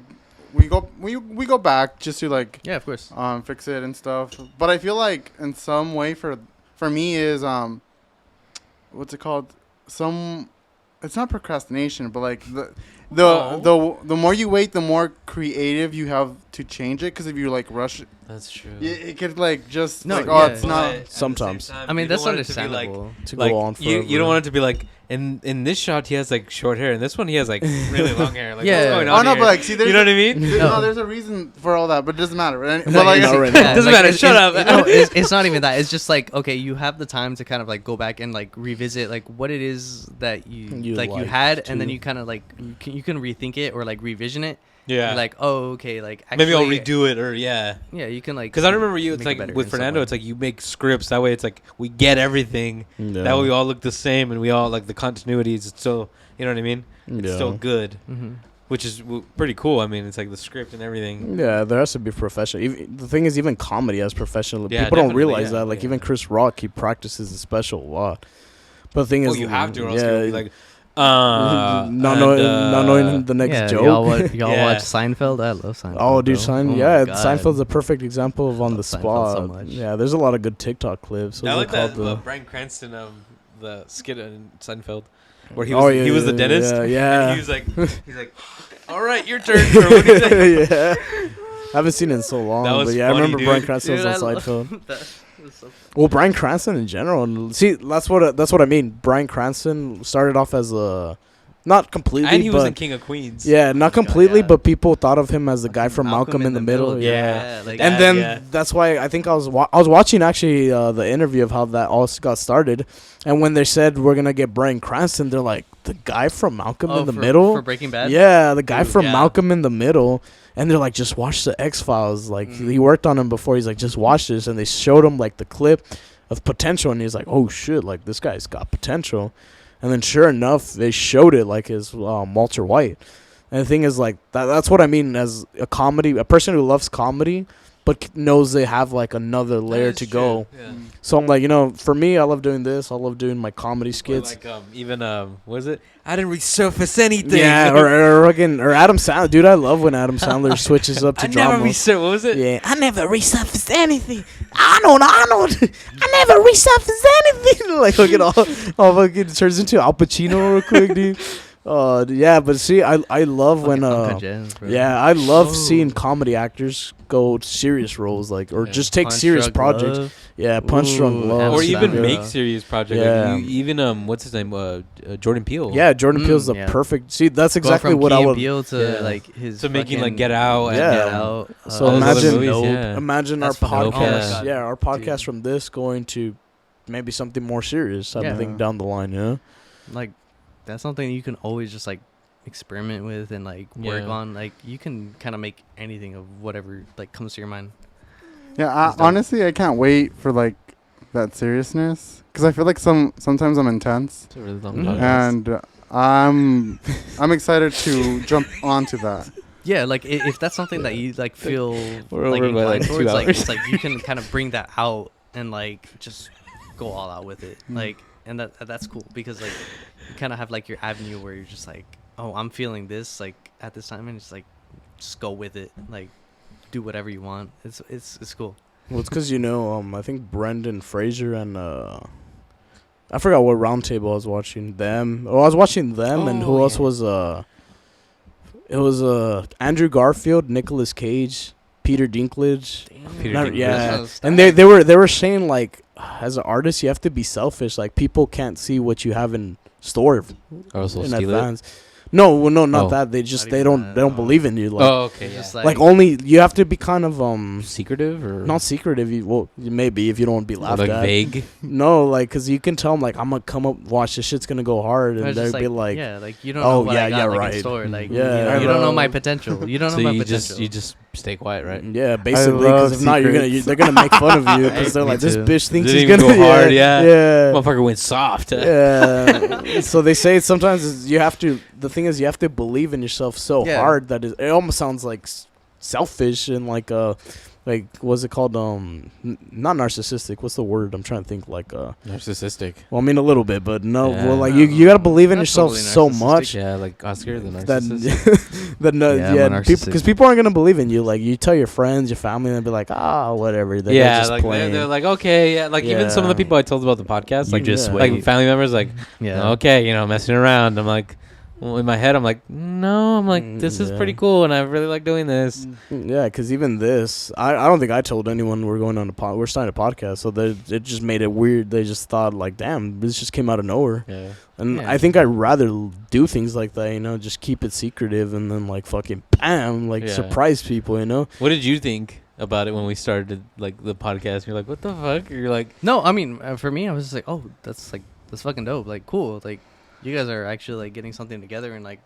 we go back just to like Yeah, of course. fix it and stuff. But I feel like in some way for me is what's it called? It's not procrastination, but like the more you wait, the more creative you have to change it. Because if you like rush it, That's true. it could like just No, like yeah. it's not. Sometimes. I mean, that's understandable. To Like go on forever. you don't want it to be like in this shot he has like short hair, and this one he has like really long hair. Like Yeah. what's going Oh on no, here? but like see, there's you know what I mean? no, there's a reason for all that, but it doesn't matter. But No, like, not right yeah, now. Doesn't matter, shut up. No, it's not even that. It's just like, okay, you have the time to kind of like go back and like revisit like what it is that you You'd you like had, and then to. you kind of like you can rethink it or like revision it. Yeah. You're like, oh, okay, like actually, maybe I'll redo it or yeah. Yeah, you can like. Because I remember you. It's make it like better with in some Fernando, way. it's like you make scripts. That way, it's like we get everything. Yeah. That way, we all look the same, and we all like the continuity is still. You know what I mean? It's Yeah. still good, Mhm. which is pretty cool. I mean, it's like the script and everything. Yeah, there has to be professional. The thing is, even comedy has professional. Yeah, People don't definitely, realize yeah, that. Like yeah. even Chris Rock, he practices his special a lot. But the thing Well, is, you have to, or else yeah, you'll be like, not and, knowing the next Yeah, joke. y'all watch Yeah. Seinfeld. I love Seinfeld. Oh, dude, bro. Oh my yeah, God. Seinfeld's a perfect example of on love the Seinfeld so spot. much. Yeah, there's a lot of good TikTok clips. I What's like it called? that Bryan Cranston the skit in Seinfeld, where he Oh, was yeah, he was the yeah, dentist. yeah. And he was like all right, your turn. Or what do you say? Yeah. I haven't seen it in so long, That was but yeah, I funny, remember dude. Bryan Cranston Dude, was I on love Seinfeld. that. Was so Well, Bryan Cranston in general, and see, that's what I mean. Bryan Cranston started off as a not completely, And he was but in King of Queens. yeah, not completely, yeah. but people thought of him as the guy from Malcolm in the Middle. Yeah. like, And That, then yeah. that's why I think I was watching actually the interview of how that all got started, and when they said we're gonna get Bryan Cranston, they're like the guy from Malcolm in the Middle. for Breaking Bad. Yeah, the guy Dude, from yeah. Malcolm in the Middle. And they're like, just watch the X-Files. Like, he worked on him before. He's like, just watch this. And they showed him, like, the clip of potential. And he's like, oh, shit, like, this guy's got potential. And then sure enough, they showed it, like, as Walter White. And the thing is, like, that's what I mean as a person who loves comedy, but knows they have, like, another layer to go. Yeah. So I'm like, for me, I love doing this. I love doing my comedy Or skits. like even what is it? I didn't resurface anything. Yeah, or Adam Sandler. Dude, I love when Adam Sandler switches up to I never drama. what was it? Yeah, I never resurfaced anything. Arnold, I never resurfaced anything. Like, look at all fucking turns into Al Pacino real quick, dude. Yeah, but see, I love when Fucking Uncut Gems, bro. yeah, I love Oh. seeing comedy actors go serious roles, like, or Yeah. just take Punch serious Drunk projects. Love. Yeah, Punch Drunk Ooh, Love. Or Amsterdam, even yeah. make serious projects. Yeah. Like even what's his name? Jordan Peele. Yeah, Jordan Peele's the yeah. perfect. See, that's Going exactly from what Key I and would. Peele to Yeah. like his To making, like, fucking Get Out and, Yeah. Get Out. So all those other imagine- movies, Nope. yeah. Imagine That's our fucking- podcast. oh my God. Yeah, our podcast Dude. from this going to maybe something more serious type Yeah. of thing down the line. Yeah. Like that's something you can always just like experiment with and like work Yeah. on. Like you can kind of make anything of whatever like comes to your mind. Yeah, It's dope. honestly, I can't wait for like that seriousness because I feel like sometimes I'm intense, It's a really long Mhm. podcast. and I'm excited to jump onto that. Yeah, like if that's something that you like feel We're like over by, like, inclined 2 towards, like hours. it's like you can kind of bring that out and like just go all out with it. Like and that's cool because like you kind of have like your avenue where you're just like, oh, I'm feeling this like at this time, and it's like just go with it, like do whatever you want. It's cool. Well, it's because I think Brendan Fraser and I forgot what roundtable I was watching. Them. Oh, I was watching them, and who Oh, else yeah. was It was Andrew Garfield, Nicolas Cage, Peter Dinklage. Peter Not- Dinklage. yeah, and they were saying like, as an artist, you have to be selfish. Like people can't see what you have in store Or else they'll in steal it. advance. No, well, no, not Oh. that. They just Not they even don't that, they don't oh. believe in you. Like, Oh, okay. It's Yeah. just like only you have to be kind of Secretive or not secretive. Well, maybe if you don't want to be or, laughed like at. vague. No, like, cause you can tell them like I'm gonna come up, watch this shit's gonna go hard, Or and it's they'd just be like, yeah, like you don't oh, know what yeah, I got yeah, like right. in store. Like Yeah. you don't know my love- potential. You don't know So my you potential. just stay quiet, right? yeah, basically, love because if not, secrets. they're gonna make fun of you because they're Me like, this too. bitch thinks Didn't he's even gonna go hard, yeah. yeah. Motherfucker went soft. Yeah. So they say sometimes you have to. The thing is, you have to believe in yourself so Yeah. hard that it almost sounds like selfish and like what's it called? Not narcissistic. What's the word? I'm trying to think. Like Narcissistic. well, I mean a little bit, but no. Yeah. Well, like No, you gotta believe in not yourself totally so narcissistic. much. Yeah, like Oscar the That narcissist. that no, Yeah, I'm a yeah, narcissist. because people aren't gonna believe in you. Like you tell your friends, your family, and they'll be like, ah, whatever. They're Yeah, just like playing. they're like, okay, yeah. Like even some of the Yeah. people I told about the podcast, You like just yeah. like wait. family members, like, Yeah. okay, messing around. I'm like, well, in my head, I'm like, no, I'm like, this is Yeah. pretty cool, and I really like doing this. Yeah, because even this, I don't think I told anyone we're going on we're starting a podcast, so it just made it weird. They just thought like, damn, this just came out of nowhere. Yeah. And Yeah. I think I'd rather do things like that, just keep it secretive and then like fucking bam, like Yeah. surprise people. What did you think about it when we started like the podcast? You're like, what the fuck? You're like, No, I mean for me, I was just like, oh, that's fucking dope. Like cool. Like you guys are actually like getting something together and like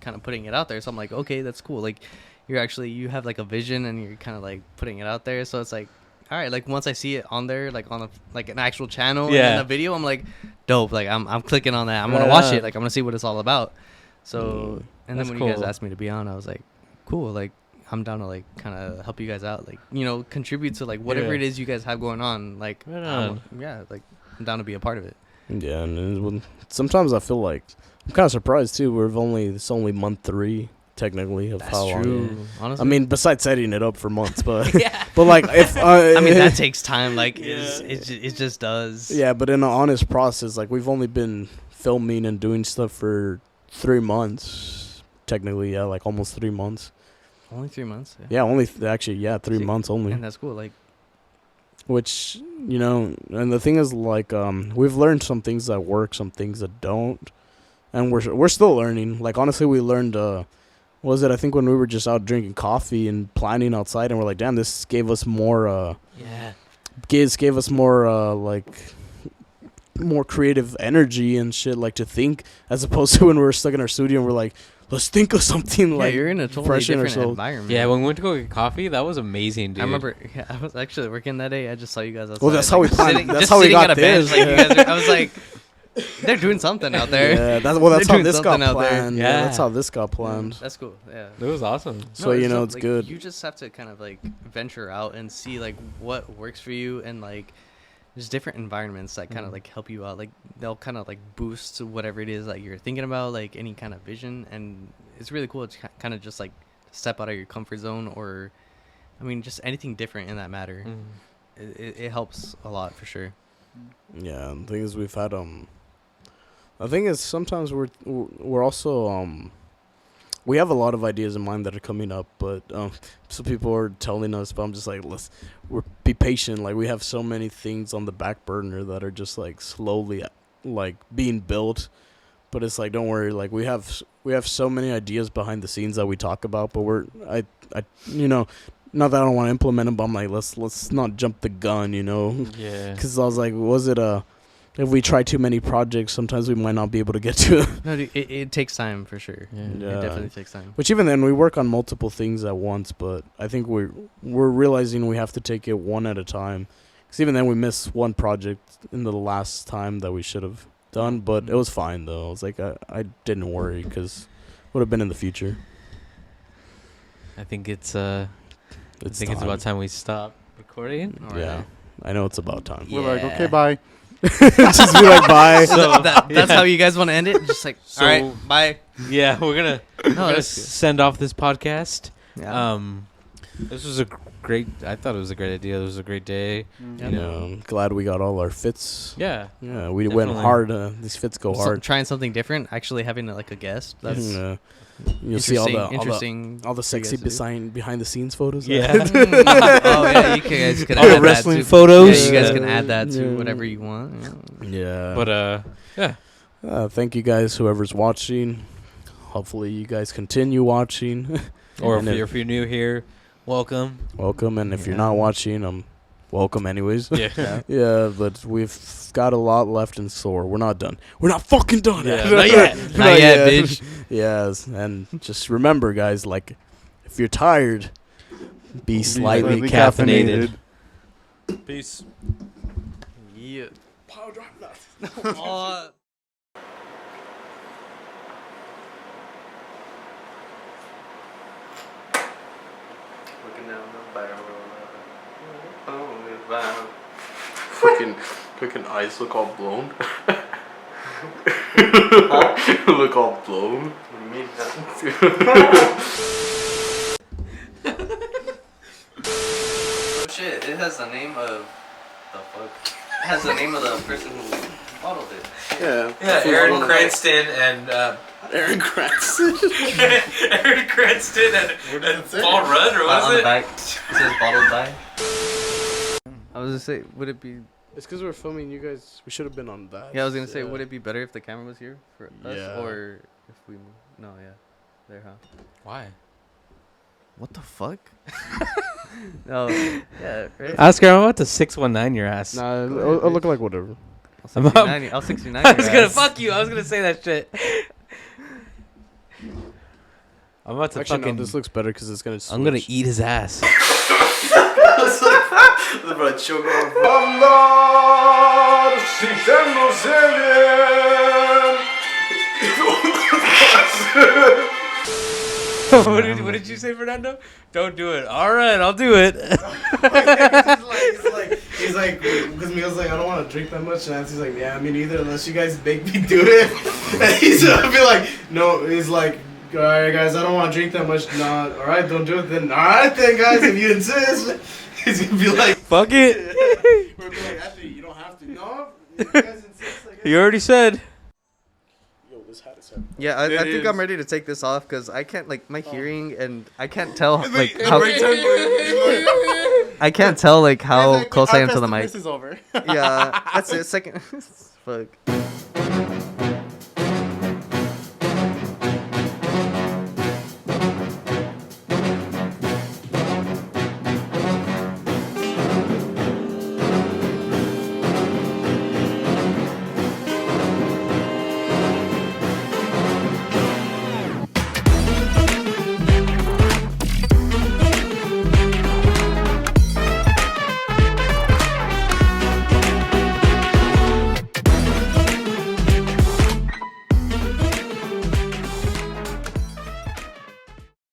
kind of putting it out there. So I'm like, okay, that's cool. Like you have like a vision and you're kind of like putting it out there. So it's like, all right, like once I see it on there, like on like an actual channel Yeah. and a video, I'm like, dope. Like I'm clicking on that. I'm gonna watch Yeah. it. Like I'm gonna see what it's all about. So and That's then when you guys cool. asked me to be on, I was like, cool. Like I'm down to like kind of help you guys out. Like contribute to like whatever Yeah. it is you guys have going on. Like Right on. like I'm down to be a part of it. Yeah, and sometimes I feel like I'm kind of surprised too. It's only month 3 technically of how long. Honestly, I mean, besides setting it up for months, but yeah. but like if I mean that takes time. Like Yeah. it just does. yeah, but in an honest process, like we've only been filming and doing stuff for 3 months, technically. Yeah, like almost 3 months. Only 3 months. Yeah, only actually, yeah, 3 See, months only. And that's cool. Like Which and the thing is, like, we've learned some things that work, some things that don't, and we're still learning. Like honestly, we learned. What was it? I think when we were just out drinking coffee and planning outside, and we're like, damn, this gave us more. yeah. Gave us more like more creative energy and shit, like to think, as opposed to when we were stuck in our studio and we're like, let's think of something yeah, like you're in a totally freshen different ourselves. environment. Yeah, when we went to go get coffee, that was amazing, dude. I remember. Yeah, I was actually working that day. I just saw you guys outside. Well, that's how we like, planned. sitting- That's just how we sitting got at a bench, this. like, you guys I was like, they're doing something out there. Yeah, that's They're how doing this got something out there. planned. Yeah, Yeah. that's how this got planned. That's cool. Yeah. It was awesome. So dope. it's Like, good. You just have to kind of like venture out and see like what works for you, and like there's different environments that kind of like help you out. Like they'll kind of like boost whatever it is that you're thinking about, like any kind of vision, and it's really cool to kind of just like step out of your comfort zone, or I mean just anything different in that matter. It helps a lot for sure. Yeah, the thing is, we've had The thing is, sometimes we're also we have a lot of ideas in mind that are coming up, but some people are telling us, but I'm just like, be patient. Like, we have so many things on the back burner that are just like slowly like being built, but it's like, don't worry. Like, we have so many ideas behind the scenes that we talk about, but I not that I don't want to implement them, but I'm like, let's not jump the gun, Yeah. Because I was like, if we try too many projects, sometimes we might not be able to get to it. No, dude, it takes time for sure. Yeah. It definitely takes time. Which even then, we work on multiple things at once, but I think we're realizing we have to take it one at a time. Because even then, we missed one project in the last time that we should have done, but it was fine, though. I was like, I didn't worry, because it would have been in the future. I think it's it's about time we stop recording. All Yeah, right. I know it's about time. We're like, Yeah. okay, bye. Just be like, bye. So that's how you guys want to end it? Just like, So- all right, bye. Yeah, we're gonna that's good. send off this podcast. Yeah. This was a great. I thought it was a great idea. It was a great day. Yeah. You know. I'm glad we got all our fits. Yeah. Yeah, we went Definitely. hard. These fits go hard. Trying something different, actually having like a guest. That's You'll see all the interesting. all the for you sexy guys to do. behind the scenes photos. Yeah. Oh yeah, you guys can All add the that wrestling to- photos. Yeah, you guys Yeah. can add that to Yeah. whatever you want. Yeah. But yeah. Thank you guys, whoever's watching. Hopefully you guys continue watching. Or And if you're new here, welcome. Welcome, and if you're Yeah. not watching, welcome anyways. Yeah. Yeah, but we've got a lot left in store. We're not done. We're not fucking done. Yeah, not yet. Not yet, bitch. Yes, and just remember, guys, like, if you're tired, be slightly Slightly caffeinated. Peace. Yeah. Looking down the barrel. Fucking eyes look all blown. Look all blown. What do you mean? Oh shit! It has the name of the fuck. It has the name of the person who bottled it. Yeah. Yeah, Aaron Cranston and Aaron Cranston. Aaron Cranston and Paul Rudd, or what On is the it? back, it says bottled by. I was gonna say, would it be? It's because we're filming you guys. We should have been on that. Yeah, I was gonna say, would it be better if the camera was here for us, Yeah. or if we? No, yeah, there, huh? Why? What the fuck? No, yeah, right. Oscar, I'm about to 619 your ass. Nah, it'll look like whatever. I'll 69. I'll 69. I was gonna fuck you. I was gonna say that shit. I'm about to Actually, fucking. no, this looks better because it's gonna. I'm gonna eat his ass. Bro, choke on. What did you say, Fernando? Don't do it. All right, I'll do it. He's like, because Miguel's like, I don't want to drink that much, and Nancy's like, yeah, me neither, unless you guys make me do it. And he's gonna be like, no, he's like, all right, guys, I don't want to drink that much. Nah, all right, don't do it then. All right, then, guys, if you insist. He's gonna be like, Fuck it. we're gonna be like, actually, you don't have to. No, if you guys insist. I guess. You already said. Yo, this hat is heavy. Yeah, I think is. I'm ready to take this off because I can't my hearing and I can't tell like how I can't tell like how close I am to the mic. This is over. Yeah, that's it. Second. Fuck.